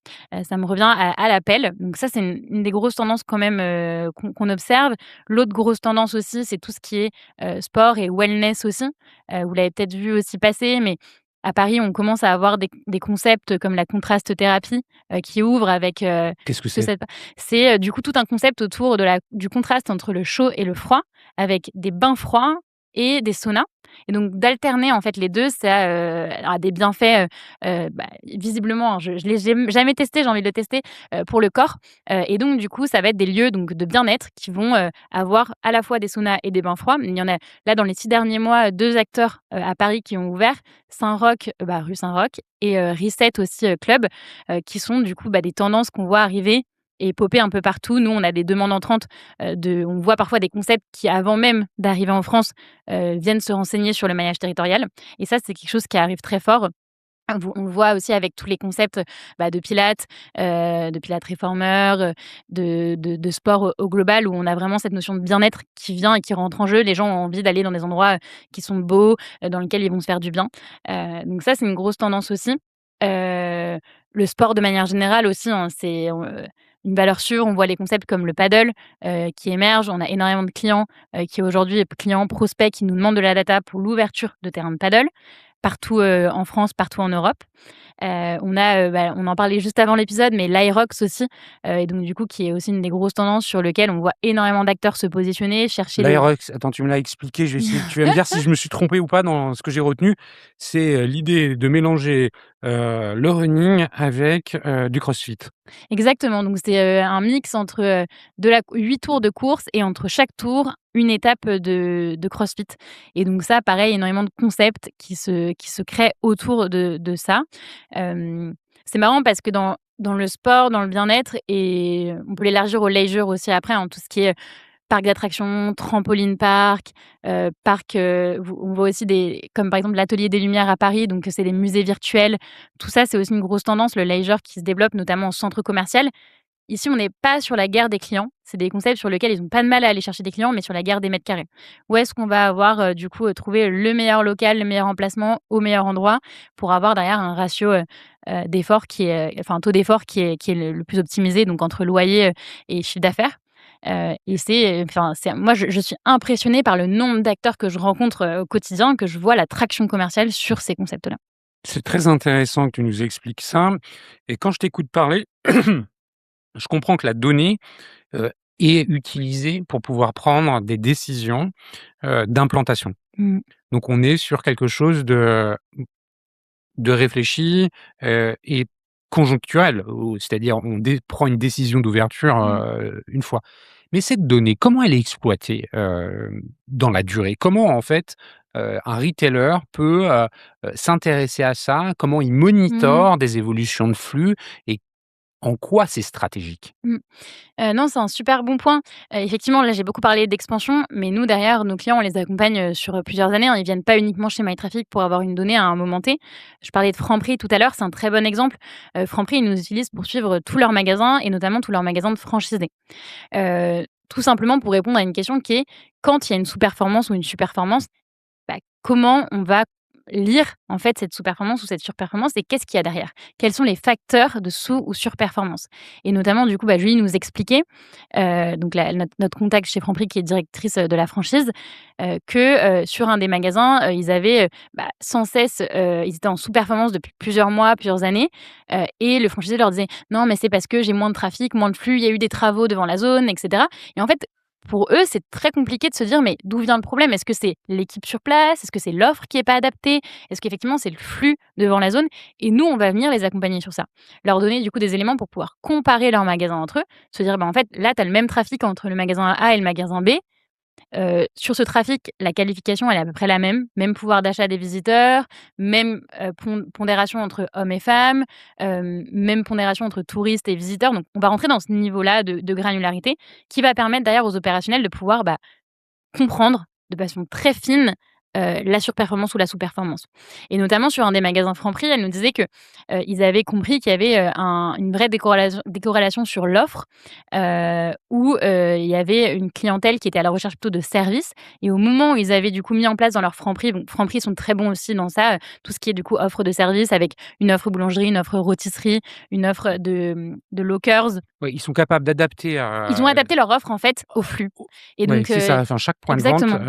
Ça me revient à l'appel. Donc ça, c'est une des grosses tendances quand même, qu'on observe. L'autre grosse tendance aussi, c'est tout ce qui est, sport et wellness aussi. Vous l'avez peut-être vu aussi passer, mais à Paris, on commence à avoir des concepts comme la contraste thérapie, qui ouvrent avec, Qu'est-ce que que c'est? cette c'est, du coup tout un concept autour du contraste entre le chaud et le froid, avec des bains froids et des saunas et donc d'alterner en fait les 2, ça, a des bienfaits, visiblement, hein, je l'ai jamais testé, j'ai envie de le tester, pour le corps, et donc du coup, ça va être des lieux donc de bien-être qui vont, avoir à la fois des saunas et des bains froids. Il y en a là dans les 6 derniers mois, 2 acteurs, à Paris qui ont ouvert, Saint-Roch, rue Saint-Roch et Reset aussi, club, qui sont du coup, des tendances qu'on voit arriver et popper un peu partout. Nous, on a des demandes entrantes, on voit parfois des concepts qui, avant même d'arriver en France, viennent se renseigner sur le maillage territorial et ça, c'est quelque chose qui arrive très fort. On le voit aussi avec tous les concepts, de pilates réformeur, de sport au global où on a vraiment cette notion de bien-être qui vient et qui rentre en jeu. Les gens ont envie d'aller dans des endroits, qui sont beaux, dans lesquels ils vont se faire du bien. Donc ça, c'est une grosse tendance aussi. Heu, le sport de manière générale aussi, hein, c'est une valeur sûre. On voit les concepts comme le paddle, qui émergent. On a énormément de clients, qui aujourd'hui clients, prospects qui nous demandent de la data pour l'ouverture de terrains de paddle partout, en France, partout en Europe. On en parlait juste avant l'épisode, mais l'Aerox aussi, et donc du coup, qui est aussi une des grosses tendances sur lequel on voit énormément d'acteurs se positionner, chercher les L'Aerox, attends, tu me l'as expliqué, je vais essayer tu vas me dire si je me suis trompé ou pas dans ce que j'ai retenu. C'est, l'idée de mélanger, le running avec, du crossfit. exactement, donc c'est, un mix entre, 8 tours de course et entre chaque tour, une étape, de CrossFit et donc ça, pareil, énormément de concepts qui se créent autour de ça. Hem, c'est marrant parce que dans le sport, dans le bien-être et on peut l'élargir au leisure aussi après, hein, tout ce qui est parc d'attractions, trampoline park, parc, on voit aussi des comme par exemple l'Atelier des Lumières à Paris, donc c'est des musées virtuels. Tout ça, c'est aussi une grosse tendance, le leisure qui se développe notamment en centre commercial. Ici, on n'est pas sur la guerre des clients. C'est des concepts sur lesquels ils ont pas de mal à aller chercher des clients, mais sur la guerre des mètres carrés. Où est-ce qu'on va avoir, du coup, trouvé le meilleur local, le meilleur emplacement, au meilleur endroit pour avoir derrière un ratio, d'effort qui est enfin un taux d'effort qui est le plus optimisé, donc entre loyer, et chiffre d'affaires. Et c'est moi je suis impressionnée par le nombre d'acteurs que je rencontre, au quotidien, que je vois la traction commerciale sur ces concepts-là. C'est très intéressant que tu nous expliques ça et quand je t'écoute parler, je comprends que la donnée, heu, est utilisée pour pouvoir prendre des décisions, d'implantation. Mmh. Donc on est sur quelque chose de réfléchi, et conjoncturel, ou c'est-à-dire on prend une décision d'ouverture, Mmh. une fois. Mais cette donnée, comment elle est exploitée, dans la durée? Comment en fait, un retailer peut, s'intéresser à ça? Comment il Mmh. monitore des évolutions de flux et en quoi c'est stratégique? Mmh. Non, c'est un super bon point. Effectivement, là, j'ai beaucoup parlé d'expansion, mais nous, derrière, nos clients, on les accompagne, sur, plusieurs années, hein. Ils viennent pas uniquement chez MyTraffic pour avoir une donnée à un moment T. Je parlais de Franprix tout à l'heure, c'est un très bon exemple. Franprix, ils nous utilisent pour suivre tous leurs magasins et notamment tous leurs magasins de franchisés. Tout simplement pour répondre à une question qui est: quand il y a une sous-performance ou une surperformance, comment on va lire, en fait, cette sous-performance ou cette surperformance et qu'est-ce qu'il y a derrière? Quels sont les facteurs de sous ou surperformance? Et notamment, du coup, Julie nous expliquait, donc notre contact chez Franprix qui est directrice, de la franchise, que, sur un des magasins, ils avaient, sans cesse, ils étaient en sous-performance depuis plusieurs mois, plusieurs années, et le franchisé leur disait: «Non, mais c'est parce que j'ai moins de trafic, moins de flux, il y a eu des travaux devant la zone» et cetera et en fait, pour eux, c'est très compliqué de se dire: «Mais d'où vient le problème? Est-ce que c'est l'équipe sur place? Est-ce que c'est l'offre qui est pas adaptée? Est-ce qu'effectivement c'est le flux devant la zone?» et nous, on va venir les accompagner sur ça. Leur donner du coup des éléments pour pouvoir comparer leurs magasins entre eux, se dire: «En fait, là, tu as le même trafic entre le magasin A et le magasin B. Sur ce trafic, la qualification, elle est à peu près la même. Même pouvoir d'achat des visiteurs, même, pondération entre hommes et femmes, même pondération entre touristes et visiteurs. Donc on va rentrer dans ce niveau-là de granularité qui va permettre derrière aux opérationnels de pouvoir, comprendre de façon très fine, la surperformance ou la sous-performance et notamment sur un des magasins Franprix, elle nous disait que, ils avaient compris qu'il y avait, une vraie décorrélation sur l'offre, où, il y avait une clientèle qui était à la recherche plutôt de services et au moment où ils avaient du coup mis en place dans leur Franprix, donc Franprix sont très bons aussi dans ça, tout ce qui est du coup offre de services avec une offre boulangerie, une offre rôtisserie, une offre de lockers. Ouais, ils sont capables d'adapter, Ils ont adapté leur offre en fait au flux et ouais, donc c'est ça, enfin chaque point de vente, exactement.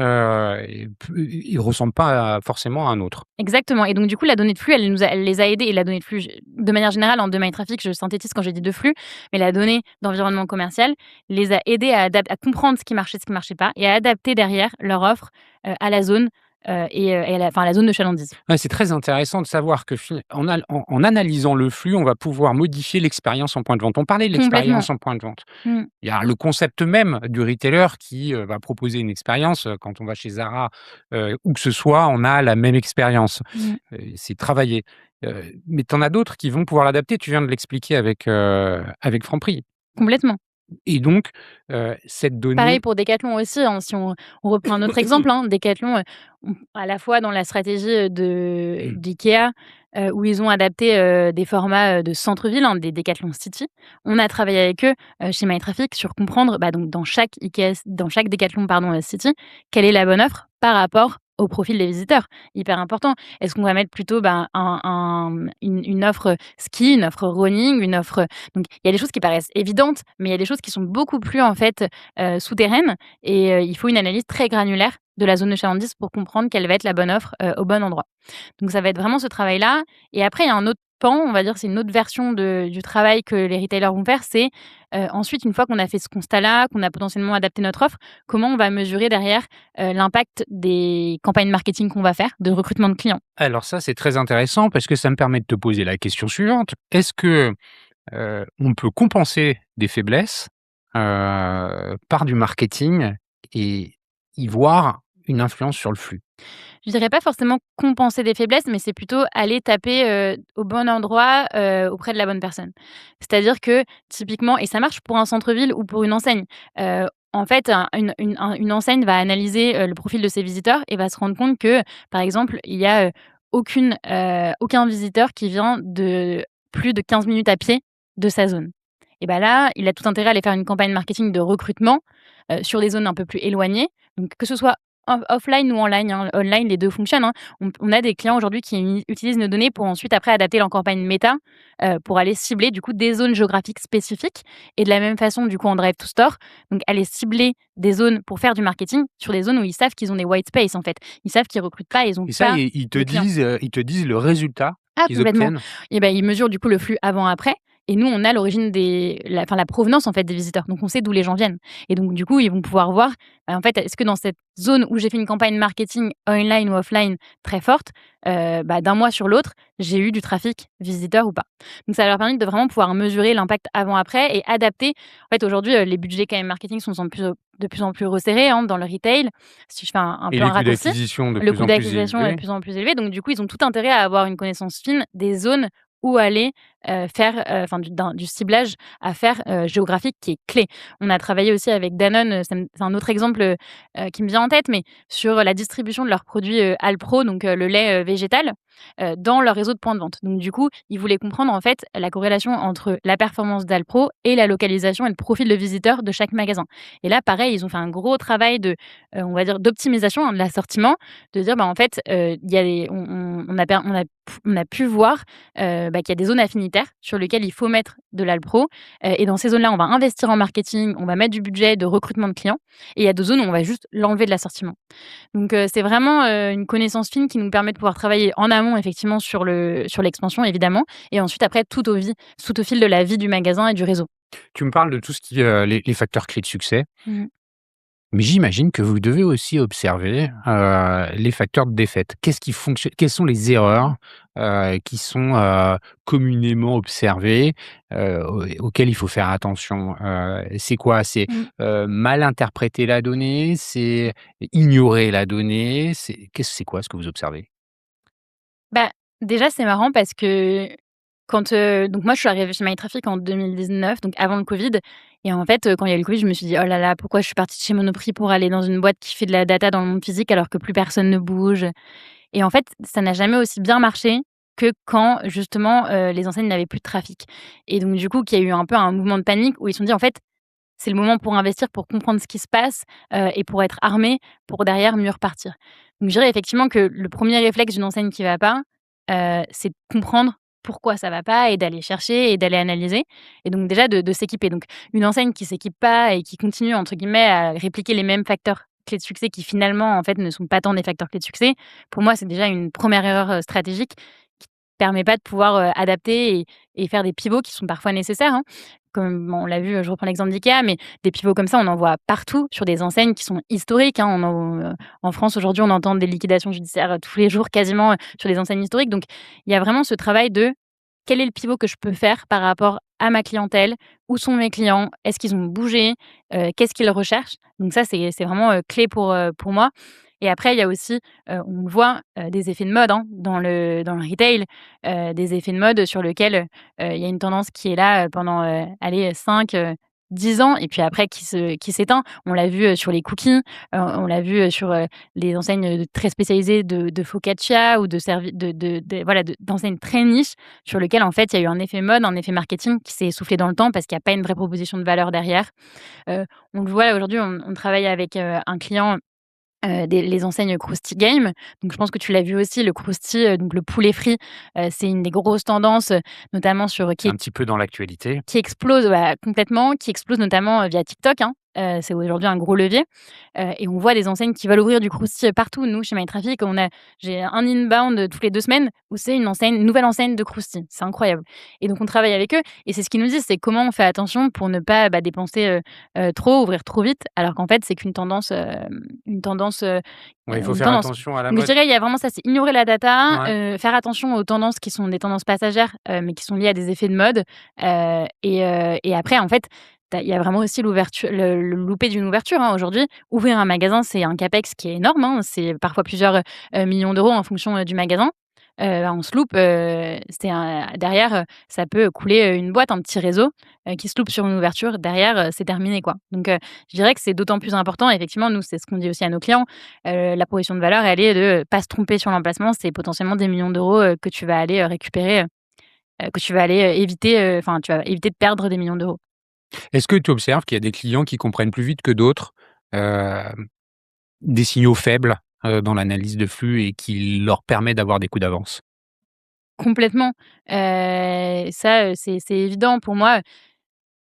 il ressemble pas forcément à un autre. Exactement et donc du coup, la donnée de flux, elle les a aidés et la donnée de flux, de manière générale, en domaine trafic, je synthétise quand j'ai dit de flux, mais la donnée d'environnement commercial les a aidés à comprendre ce qui marchait, ce qui marchait pas et à adapter derrière leur offre, à la zone, et à la zone de chalandise. Ouais, c'est très intéressant de savoir que en analysant le flux, on va pouvoir modifier l'expérience en point de vente. On parlait de Complètement. l'expérience en point de vente. Mmh. Il y a le concept même du retailer qui, va proposer une expérience, quand on va chez Zara, où que ce soit, on a la même expérience. Mmh. C'est travaillé. Mais tu en as d'autres qui vont pouvoir l'adapter. Tu viens de l'expliquer avec Franprix Complètement. et donc cette Pareil donnée pour Decathlon aussi, hein, si on reprend un autre exemple, hein, Decathlon, à la fois dans la stratégie, d'IKEA, où ils ont adapté, des formats, de centre-ville, hein, des Decathlon City. On a travaillé avec eux, chez MyTraffic sur comprendre, bah, donc dans chaque Decathlon, pardon, City, quelle est la bonne offre par rapport au profil des visiteurs. Hyper important. Est-ce qu'on va mettre plutôt, ben, une offre, ski, une offre running, une offre, donc il y a des choses qui paraissent évidentes, mais il y a des choses qui sont beaucoup plus, en fait, souterraines et il faut une analyse très granulaire de la zone de chalandise pour comprendre quelle va être la bonne offre, au bon endroit. Donc ça va être vraiment ce travail-là et après il y a un autre pan, on va dire, c'est une autre version du travail que les retailers vont faire, c'est, ensuite une fois qu'on a fait ce constat-là, qu'on a potentiellement adapté notre offre, comment on va mesurer derrière, l'impact des campagnes marketing qu'on va faire, de recrutement de clients. alors ça, c'est très intéressant parce que ça me permet de te poser la question suivante. Est-ce que, on peut compenser des faiblesses, par du marketing et y voir une influence sur le flux? Je dirais pas forcément compenser des faiblesses, mais c'est plutôt aller taper, au bon endroit, auprès de la bonne personne. C'est-à-dire que typiquement et ça marche pour un centre-ville ou pour une enseigne, en fait, une enseigne va analyser, le profil de ses visiteurs et va se rendre compte que, par exemple, il y a, aucun visiteur qui vient de plus de 15 minutes à pied de sa zone. Et bah, là, il a tout intérêt à aller faire une campagne marketing de recrutement, sur des zones un peu plus éloignées. Donc que ce soit offline ou online, hein. Online, les 2 fonctionnent, hein. On a des clients aujourd'hui qui utilisent nos données pour ensuite après adapter leur campagne méta, pour aller cibler du coup des zones géographiques spécifiques et de la même façon du coup en drive to store, donc aller cibler des zones pour faire du marketing sur des zones où ils savent qu'ils ont des white space en fait. Ils savve qu'ils recrutent pas, ils ont Et ça, pas de clients. ils te disent le résultat Ah qu'ils complètement obtiennent? et ben, ils mesurent du coup le flux avant-après et nous on a l'origine la provenance en fait des visiteurs. Donc on sait d'où les gens viennent et donc du coup, ils vont pouvoir voir, bah, en fait, est-ce que dans cette zone où j'ai fait une campagne marketing online ou offline très forte, bah, d'un mois sur l'autre, j'ai eu du trafic visiteur ou pas. Donc ça leur permet de vraiment pouvoir mesurer l'impact avant-après et adapter. En fait, aujourd'hui, les budgets quand même marketing sont de plus en plus resserrés, hein, dans le retail. Si je fais un Et peu un les coûts raccourci, d'acquisition de le plus coût en plus d'acquisition est de élevés. plus en plus élevé, donc du coup, ils ont tout intérêt à avoir une connaissance fine des zones où aller, faire, enfin du ciblage à faire, géographique qui est clé. On a travaillé aussi avec Danone, c'est un autre exemple, qui me vient en tête, mais sur la distribution de leurs produits, Alpro, donc le lait, végétal, dans leur réseau de points de vente. Donc du coup, ils voulaient comprendre en fait la corrélation entre la performance d'Alpro et la localisation et le profil de visiteurs de chaque magasin. Et là, pareil, ils ont fait un gros travail de, on va dire d'optimisation, hein, de l'assortiment, de dire, bah, en fait, il y a des on a pu voir, bah, qu'il y a des zones affinitaires sur lesquelles il faut mettre de l'Alpro, et dans ces zones-là, on va investir en marketing, on va mettre du budget de recrutement de clients et il y a 2 zones où on va juste l'enlever de l'assortiment. Donc c'est vraiment, une connaissance fine qui nous permet de pouvoir travailler en amont effectivement sur l'expansion évidemment et ensuite après tout au fil de la vie du magasin et du réseau. Tu me parles de tout ce qui, les facteurs clés de succès, Mmh. mais j'imagine que vous devez aussi observer, les facteurs de défaite. Qu'est-ce qui fonctionne? Quelles sont les erreurs, qui sont, communément observées, auxquelles il faut faire attention? C'est quoi? C'est, Mmh. mal interpréter la donnée? C'est ignorer la donnée? C'est quoi ce que vous observez? Bah, déjà c'est marrant parce que quand, donc moi je suis arrivée chez MyTraffic en 2019, donc avant le Covid et en fait, quand il y a eu le Covid, je me suis dit: «Oh là là, pourquoi je suis partie de chez Monoprix pour aller dans une boîte qui fait de la data dans le monde physique alors que plus personne ne bouge?» Et en fait, ça n'a jamais aussi bien marché que quand justement, les enseignes n'avaient plus de trafic et donc du coup, qu'il y a eu un peu un mouvement de panique où ils se sont dit: «En fait, c'est le moment pour investir, pour comprendre ce qui se passe, et pour être armé, pour derrière mieux repartir». Donc je dirais effectivement que le premier réflexe d'une enseigne qui va pas, c'est de comprendre pourquoi ça va pas et d'aller chercher et d'aller analyser et donc déjà de s'équiper. Donc une enseigne qui s'équipe pas et qui continue entre guillemets à répliquer les mêmes facteurs clés de succès qui finalement, en fait, ne sont pas tant des facteurs clés de succès, pour moi, c'est déjà une première erreur, stratégique qui permet pas de pouvoir, adapter et faire des pivots qui sont parfois nécessaires, hein. Comme on l'a vu, je reprends l'exemple d'IKEA, mais des pivots comme ça, on en voit partout sur des enseignes qui sont historiques, hein. En France, aujourd'hui, on entend des liquidations judiciaires, tous les jours quasiment, sur des enseignes historiques. Donc il y a vraiment ce travail de: quel est le pivot que je peux faire par rapport à ma clientèle? Où sont mes clients? Est-ce qu'ils ont bougé? Qu'est-ce qu'ils recherchent? Donc ça, c'est vraiment, clé pour moi. Et après, il y a aussi, on le voit, des effets de mode, hein, dans le retail, des effets de mode sur lequel, il y a une tendance qui est là, pendant, allez, 5, 10 ans et puis après qui s'éteint. On l'a vu, sur les cookies, on l'a vu, sur, les enseignes, très spécialisées de focaccia ou de servi de voilà, d'enseignes très niches sur lequel en fait, il y a eu un effet mode, un effet marketing qui s'est essoufflé dans le temps parce qu'il y a pas une vraie proposition de valeur derrière. On le voit aujourd'hui, on travaille avec, un client, des les enseignes Krusty Game. Donc je pense que tu l'as vu aussi, le Krusty, donc le poulet frit, c'est une des grosses tendances, notamment sur C'est un petit peu dans l'actualité. qui explose, complètement, qui explose notamment, via TikTok, hein. C'est aujourd'hui un gros levier, et on voit des enseignes qui veulent ouvrir du crousty partout. Nous, chez MyTraffic, j'ai un inbound toutes les 2 semaines où c'est une nouvelle enseigne de crousty. C'est incroyable et donc on travaille avec eux et c'est ce qu'ils nous disent, c'est comment on fait attention pour ne pas, dépenser, trop, ouvrir trop vite, alors qu'en fait, c'est qu'une tendance, une tendance, Ouais, il faut une faire tendance. attention à la Donc je mode. dirais, il y a vraiment ça, c'est ignorer la data, Ouais. faire attention aux tendances qui sont des tendances passagères, mais qui sont liées à des effets de mode. Et après, en fait, il y a vraiment aussi le loupé d'une ouverture, hein. Aujourd'hui, ouvrir un magasin, c'est un capex qui est énorme, hein. C'est parfois plusieurs, millions d'euros en fonction, du magasin. On se loupe, derrière, ça peut couler, une boîte, un petit réseau, qui se loupe sur une ouverture. Derrière, c'est terminé, quoi. Donc je dirais que c'est d'autant plus important. Effectivement, nous, c'est ce qu'on dit aussi à nos clients. La proposition de valeur, elle est de pas se tromper sur l'emplacement. C'est potentiellement des millions d'euros, que tu vas aller, récupérer, que tu vas aller, éviter, enfin, tu vas éviter de perdre des millions d'euros. Est-ce que tu observes qu'il y a des clients qui comprennent plus vite que d'autres, des signaux faibles, dans l'analyse de flux et qui leur permet d'avoir des coups d'avance? Complètement. Ça, c'est évident pour moi.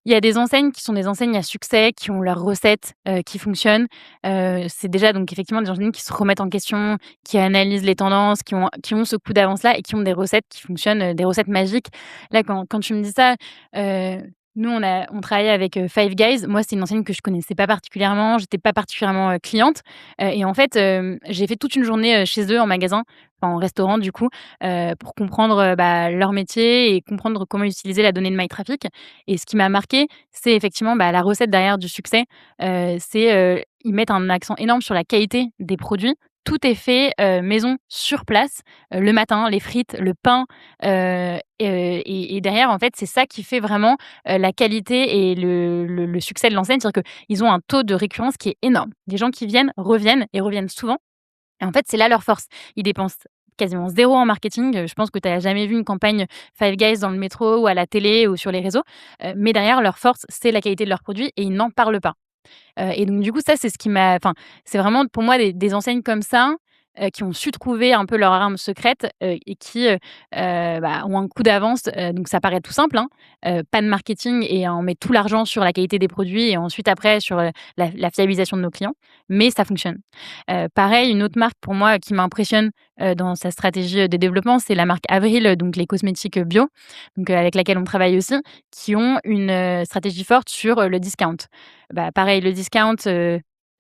Il y a des enseignes qui sont des enseignes à succès, qui ont leurs recettes, qui fonctionnent. C'est déjà donc effectivement des enseignes qui se remettent en question, qui analysent les tendances, qui ont ce coup d'avance-là et qui ont des recettes qui fonctionnent, des recettes magiques. Là, quand tu me dis ça, heu, nous on travaillait avec, Five Guys. Moi, c'est une enseigne que je connaissais pas particulièrement, j'étais pas particulièrement, cliente, et en fait, j'ai fait toute une journée, chez eux en magasin, enfin en restaurant du coup, pour comprendre, leur métier et comprendre comment utiliser la donnée de MyTraffic. Et ce qui m'a marqué, c'est effectivement, la recette derrière du succès. Ils mettent un accent énorme sur la qualité des produits. Tout est fait, maison, sur place, le matin, les frites, le pain, et derrière, en fait, c'est ça qui fait vraiment, la qualité et le succès de l'enseigne. C'est-à-dire qu'ils ont un taux de récurrence qui est énorme. Des gens qui viennent, reviennent et reviennent souvent et en fait, c'est là leur force. Ils dépensent quasiment zéro en marketing. Je pense que tu as jamais vu une campagne Five Guys dans le métro ou à la télé ou sur les réseaux. Mais derrière, leur force, c'est la qualité de leurs produits et ils n'en parlent pas. Et donc du coup, ça, c'est ce qui m'a enfin, c'est vraiment pour moi des enseignes comme ça, qui ont su trouver un peu leur arme secrète, et qui, ont un coup d'avance. Donc ça paraît tout simple, hein, pas de marketing et on met tout l'argent sur la qualité des produits et ensuite après sur, la fiabilisation de nos clients, mais ça fonctionne. Pareil, une autre marque pour moi qui m'impressionne, dans sa stratégie, de développement, c'est la marque Avril, donc les cosmétiques, bio, donc avec laquelle on travaille aussi, qui ont une, stratégie forte sur, le discount. Pareil, le discount,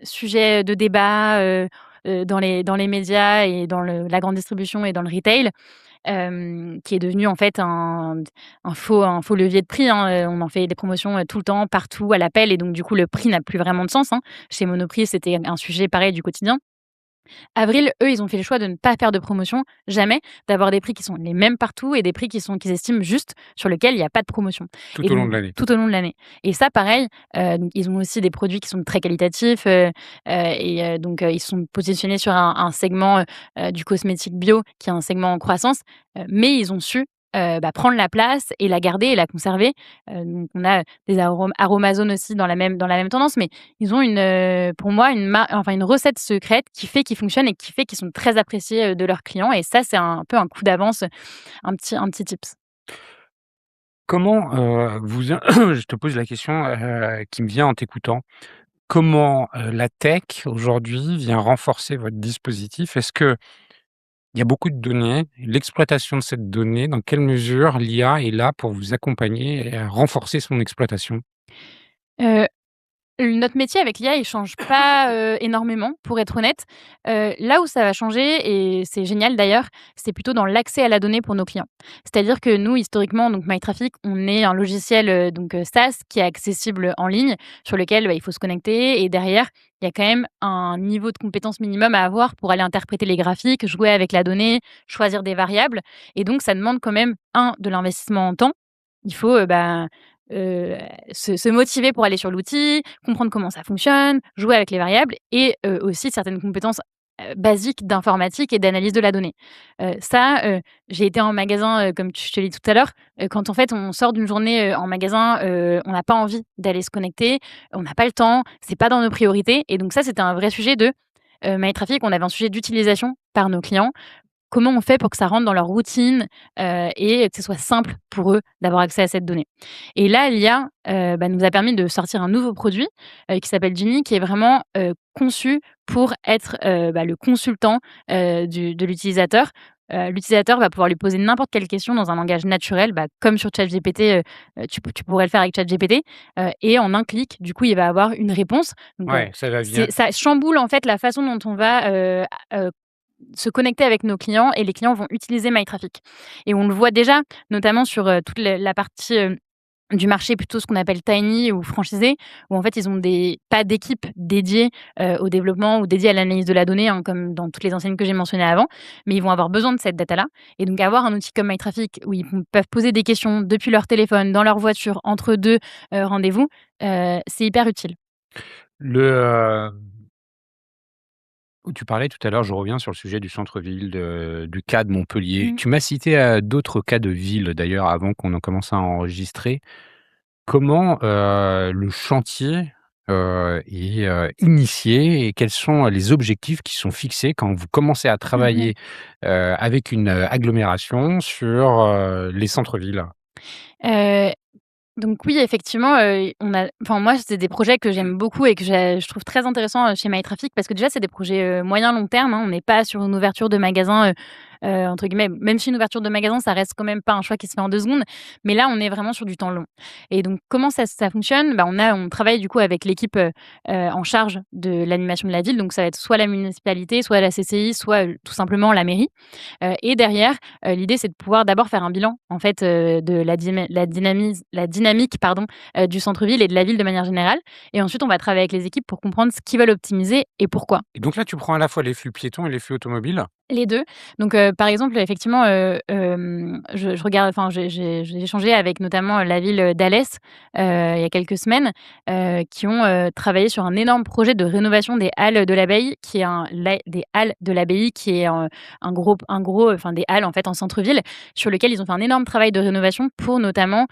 sujet de débat, dans les médias et dans la grande distribution et dans le retail, qui est devenu en fait un faux levier de prix, hein. On en fait des promotions, tout le temps, partout, à l'appel et donc du coup, le prix n'a plus vraiment de sens, hein. Chez Monoprix, c'était un sujet pareil du quotidien. Avril, eux, ils ont fait le choix de ne pas faire de promotion, jamais, d'avoir des prix qui sont les mêmes partout et des prix qu'ils estiment justes, sur lesquels il y a pas de promotion et Tout au long donc de l'année. tout au long de l'année et ça pareil, donc ils ont aussi des produits qui sont très qualitatifs, donc ils sont positionnés sur un segment, du cosmétique bio qui est un segment en croissance, mais ils ont su, prendre la place et la garder et la conserver. Donc on a des Aromazone aussi dans la même tendance, mais ils ont pour moi une recette secrète qui fait qu'ils fonctionnent et qui fait qu'ils sont très appréciés, de leurs clients et ça, c'est un peu un coup d'avance, un petit tips. Comment, je te pose la question, qui me vient en t'écoutant. Comment, la tech aujourd'hui vient renforcer votre dispositif? Est-ce qu'il y a beaucoup de données? L'exploitation de cette donnée, dans quelle mesure l'IA est là pour vous accompagner et à renforcer son exploitation? Heu Notre métier avec l'IA, il change pas, énormément, pour être honnête. Là où ça va changer et c'est génial d'ailleurs, c'est plutôt dans l'accès à la donnée pour nos clients. C'est-à-dire que nous, historiquement, donc MyTraffic, on est un logiciel, SaaS qui est accessible en ligne, sur lequel, il faut se connecter et derrière, il y a quand même un niveau de compétence minimum à avoir pour aller interpréter les graphiques, jouer avec la donnée, choisir des variables et donc ça demande quand même, de l'investissement en temps. Il faut, heu, se motiver pour aller sur l'outil, comprendre comment ça fonctionne, jouer avec les variables et aussi certaines compétences, basiques d'informatique et d'analyse de la donnée. J'ai été en magasin, comme je te l'ai dit tout à l'heure, quand en fait on sort d'une journée, en magasin, on n'a pas envie d'aller se connecter, on n'a pas le temps, c'est pas dans nos priorités et donc ça, c'était un vrai sujet de, MyTraffic, on avait un sujet d'utilisation par nos clients. Comment on fait pour que ça rentre dans leur routine, et que ce soit simple pour eux d'avoir accès à cette donnée? Et là, l'IA, nous a permis de sortir un nouveau produit, qui s'appelle Genie, qui est vraiment, conçu pour être, le consultant, de l'utilisateur. L'utilisateur va pouvoir lui poser n'importe quelle question dans un langage naturel, comme sur ChatGPT, tu pourrais le faire avec ChatGPT, et en un clic, du coup, il va avoir une réponse. Donc, Ouais, ça va bien. ça chamboule en fait la façon dont on va, se connecter avec nos clients et les clients vont utiliser MyTraffic. Et on le voit déjà, notamment sur, toute la partie, du marché plutôt ce qu'on appelle tiny ou franchisé, où en fait ils ont pas d'équipe dédiée, au développement ou dédiée à l'analyse de la donnée, hein, comme dans toutes les enseignes que j'ai mentionnées avant, mais ils vont avoir besoin de cette data-là et donc avoir un outil comme MyTraffic où peuvent poser des questions depuis leur téléphone, dans leur voiture, entre 2 rendez-vous, c'est hyper utile. Le, où tu parlais tout à l'heure, je reviens sur le sujet du centre-ville, du cas de Montpellier. Mmh. Tu m'as cité, d'autres cas de ville d'ailleurs avant qu'on en commence à enregistrer. Comment, le chantier, est, initié et quels sont les objectifs qui sont fixés quand vous commencez à Mmh. travailler, avec une, agglomération sur, les centres-villes? Heu Donc oui, effectivement, moi, c'est des projets que j'aime beaucoup et que je trouve très intéressants, chez MyTraffic parce que déjà, c'est des projets, moyen long terme, hein. On n'est pas sur une ouverture de magasin, entre guillemets, même si une ouverture de magasin, ça reste quand même pas un choix qui se fait en 2 secondes. Mais là, on est vraiment sur du temps long et donc comment ça fonctionne? On travaille du coup avec l'équipe, en charge de l'animation de la ville. Donc ça va être soit la municipalité, soit la CCI, soit, tout simplement la mairie, et derrière, l'idée, c'est de pouvoir d'abord faire un bilan, en fait, de la dynamique, pardon, du centre-ville et de la ville de manière générale et ensuite on va travailler avec les équipes pour comprendre ce qu'ils veulent optimiser et pourquoi. Et donc là, tu prends à la fois les flux piétons et les flux automobiles? Les 2. Donc, par exemple, effectivement, je regarde enfin, j'ai échangé avec notamment la ville d'Alès, il y a quelques semaines, qui ont, travaillé sur un énorme projet de rénovation des halles de l'Abbaye, qui est des halles de l'Abbaye, qui est un gros, enfin des halles, en fait, en centre-ville, sur lequel ils ont fait un énorme travail de rénovation pour notamment,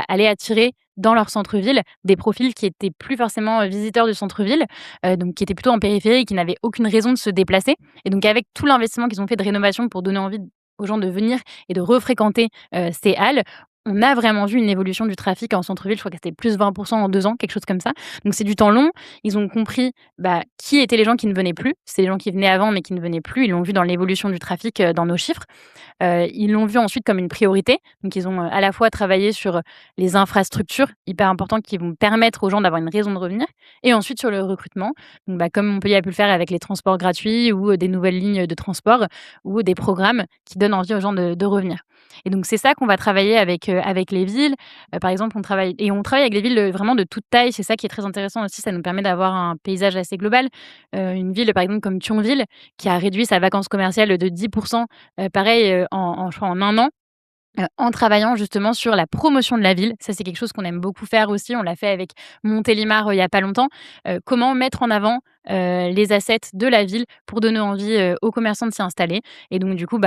aller attirer dans leur centre-ville des profils qui étaient plus forcément, visiteurs du centre-ville, donc qui étaient plutôt en périphérie et qui n'avaient aucune raison de se déplacer. Et donc avec tout l'investissement qu'ils ont fait de rénovation pour donner envie aux gens de venir et de refréquenter, ces halles, on a vraiment vu une évolution du trafic en centre-ville. Je crois que c'était plus 20 en 2 ans, quelque chose comme ça. Donc c'est du temps long. Ils ont compris, qui étaient les gens qui ne venaient plus. C'est les gens qui venaient avant, mais qui ne venaient plus. Ils l'ont vu dans l'évolution du trafic, dans nos chiffres. Ils l'ont vu ensuite comme une priorité. Donc ils ont, à la fois travaillé sur les infrastructures hyper importantes qui vont permettre aux gens d'avoir une raison de revenir et ensuite sur le recrutement. Donc comme Montpellier a pu le faire avec les transports gratuits ou, des nouvelles lignes de transport ou des programmes qui donnent envie aux gens de revenir. Et donc c'est ça qu'on va travailler avec les villes. Par exemple, on travaille avec des villes, vraiment de toute taille. C'est ça qui est très intéressant aussi, ça nous permet d'avoir un paysage assez global. Une ville, par exemple, comme Thionville, qui a réduit sa vacance commerciale de 10 pareil, je crois en 1 an, en travaillant justement sur la promotion de la ville. Ça, c'est quelque chose qu'on aime beaucoup faire aussi. On l'a fait avec Montélimar, il y a pas longtemps. Comment mettre en avant, les assets de la ville pour donner envie, aux commerçants de s'y installer et donc du coup,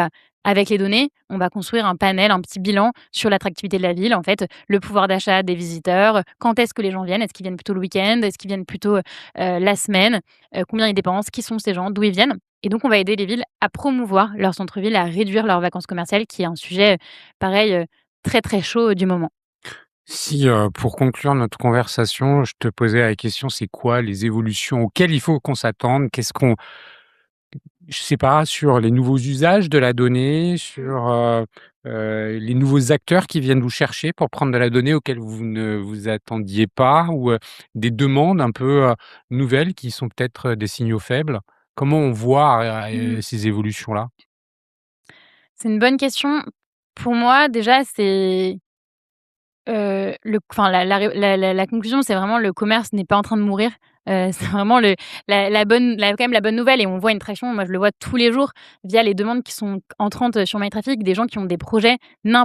avec les données, on va construire un panel, un petit bilan sur l'attractivité de la ville. En fait, le pouvoir d'achat des visiteurs, quand est-ce que les gens viennent? Est-ce qu'ils viennent plutôt le week-end? Est-ce qu'ils viennent plutôt, la semaine? Combien ils dépensent? Qui sont ces gens? D'où ils viennent? Et donc on va aider les villes à promouvoir leur centre-ville, à réduire leurs vacances commerciales, qui est un sujet, pareil, très, très chaud du moment. Si, pour conclure notre conversation, je te posais la question, c'est quoi les évolutions auxquelles il faut qu'on s'attende? Qu'est-ce qu'on Je sais pas, sur les nouveaux usages de la donnée, sur, les nouveaux acteurs qui viennent vous chercher pour prendre de la donnée auxquels vous ne vous attendiez pas ou, des demandes un peu, nouvelles qui sont peut-être, des signaux faibles? Comment on voit, Mmh. ces évolutions-là? C'est une bonne question. Pour moi, déjà, c'est le enfin la conclusion, c'est vraiment le commerce n'est pas en train de mourir. C'est vraiment la bonne nouvelle et on voit une traction, moi je le vois tous les jours via les demandes qui sont entrantes, sur MyTraffic, des gens qui ont des projets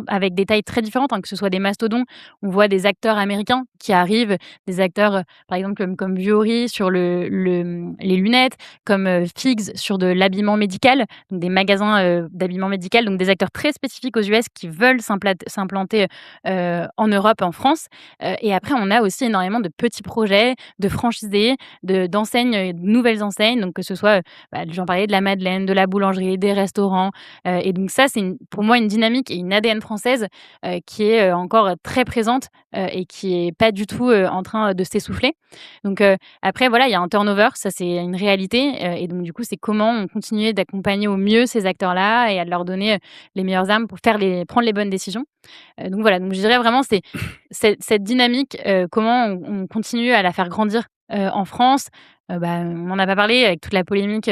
avec des tailles très différentes, hein, que ce soit des mastodons. On voit des acteurs américains qui arrivent, des acteurs, par exemple comme Vuori sur les lunettes, comme, Figs sur de l'habillement médical, donc des magasins, d'habillement médical, donc des acteurs très spécifiques aux US qui veulent s'implanter, en Europe, en France. Et après, on a aussi énormément de petits projets, de franchisés, d'enseignes, de nouvelles enseignes, donc que ce soit, j'en parlais de la Madeleine, de la boulangerie, des restaurants, et donc ça, c'est pour moi une dynamique et une ADN française, qui est, encore très présente, et qui est pas du tout, en train de s'essouffler. Donc après voilà, il y a un turnover, ça c'est une réalité, et donc du coup, c'est comment on continue d'accompagner au mieux ces acteurs-là et à leur donner, les meilleures armes pour prendre les bonnes décisions. Donc voilà, donc je dirais vraiment c'est cette dynamique, comment on continue à la faire grandir, en France. On en a pas parlé avec toute la polémique,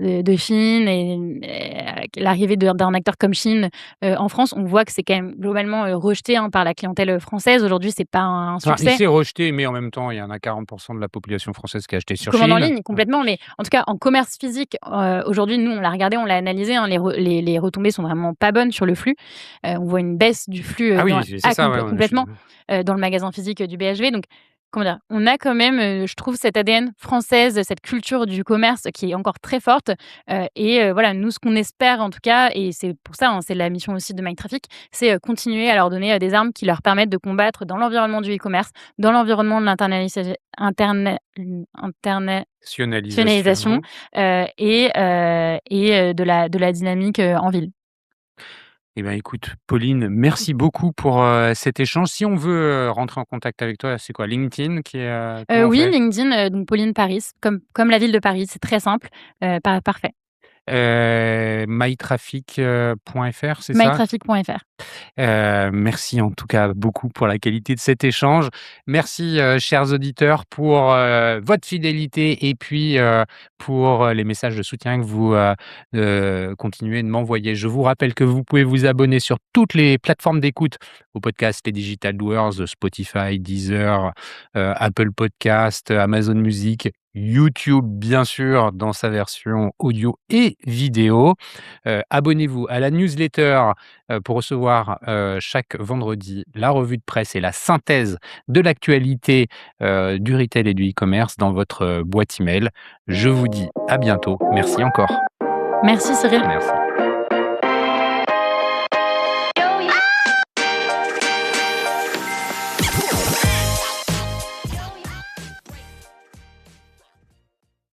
de Chine et avec l'arrivée d'un acteur comme Chine, en France. On voit que c'est quand même globalement, rejeté, hein, par la clientèle, française. Aujourd'hui, c'est pas un Enfin, il succès. s'est rejeté, mais en même temps, il y en a 40 de la population française qui a acheté Qui sur commandent en Chine. ligne complètement, mais en tout cas en commerce physique, aujourd'hui, nous, on l'a regardé, on l'a analysé, hein, les retombées sont vraiment pas bonnes sur le flux. On voit une baisse du flux, Ah dans oui, c'est ça, ouais, ouais, complètement, dans le magasin physique, du BHV. Donc comment dire? On a quand même, je trouve cette ADN française, cette culture du commerce qui est encore très forte, voilà, nous, ce qu'on espère en tout cas et c'est pour ça, hein, c'est la mission aussi de MyTraffic, c'est, continuer à leur donner, des armes qui leur permettent de combattre dans l'environnement du e-commerce, dans l'environnement de internationalisation, Nationalisation. de la dynamique, en ville. Eh ben, écoute, Pauline, merci beaucoup pour, cet échange. Si on veut, rentrer en contact avec toi, c'est quoi? LinkedIn comment on Oui, fait? LinkedIn, donc Pauline Paris, comme la ville de Paris, c'est très simple, parfait. mytraffic, .fr, c'est ça? mytraffic.fr. Merci en tout cas beaucoup pour la qualité de cet échange. Merci, chers auditeurs pour, votre fidélité et puis, pour, les messages de soutien que vous, continuez de m'envoyer. Je vous rappelle que vous pouvez vous abonner sur toutes les plateformes d'écoute au podcast Les Digital Doers, Spotify, Deezer, Apple Podcast, Amazon Music, YouTube bien sûr dans sa version audio et vidéo. Abonnez-vous à la newsletter pour recevoir, chaque vendredi la revue de presse et la synthèse de l'actualité, du retail et du e-commerce dans votre, boîte email. Je vous dis à bientôt. Merci encore. Merci Cyril. Merci.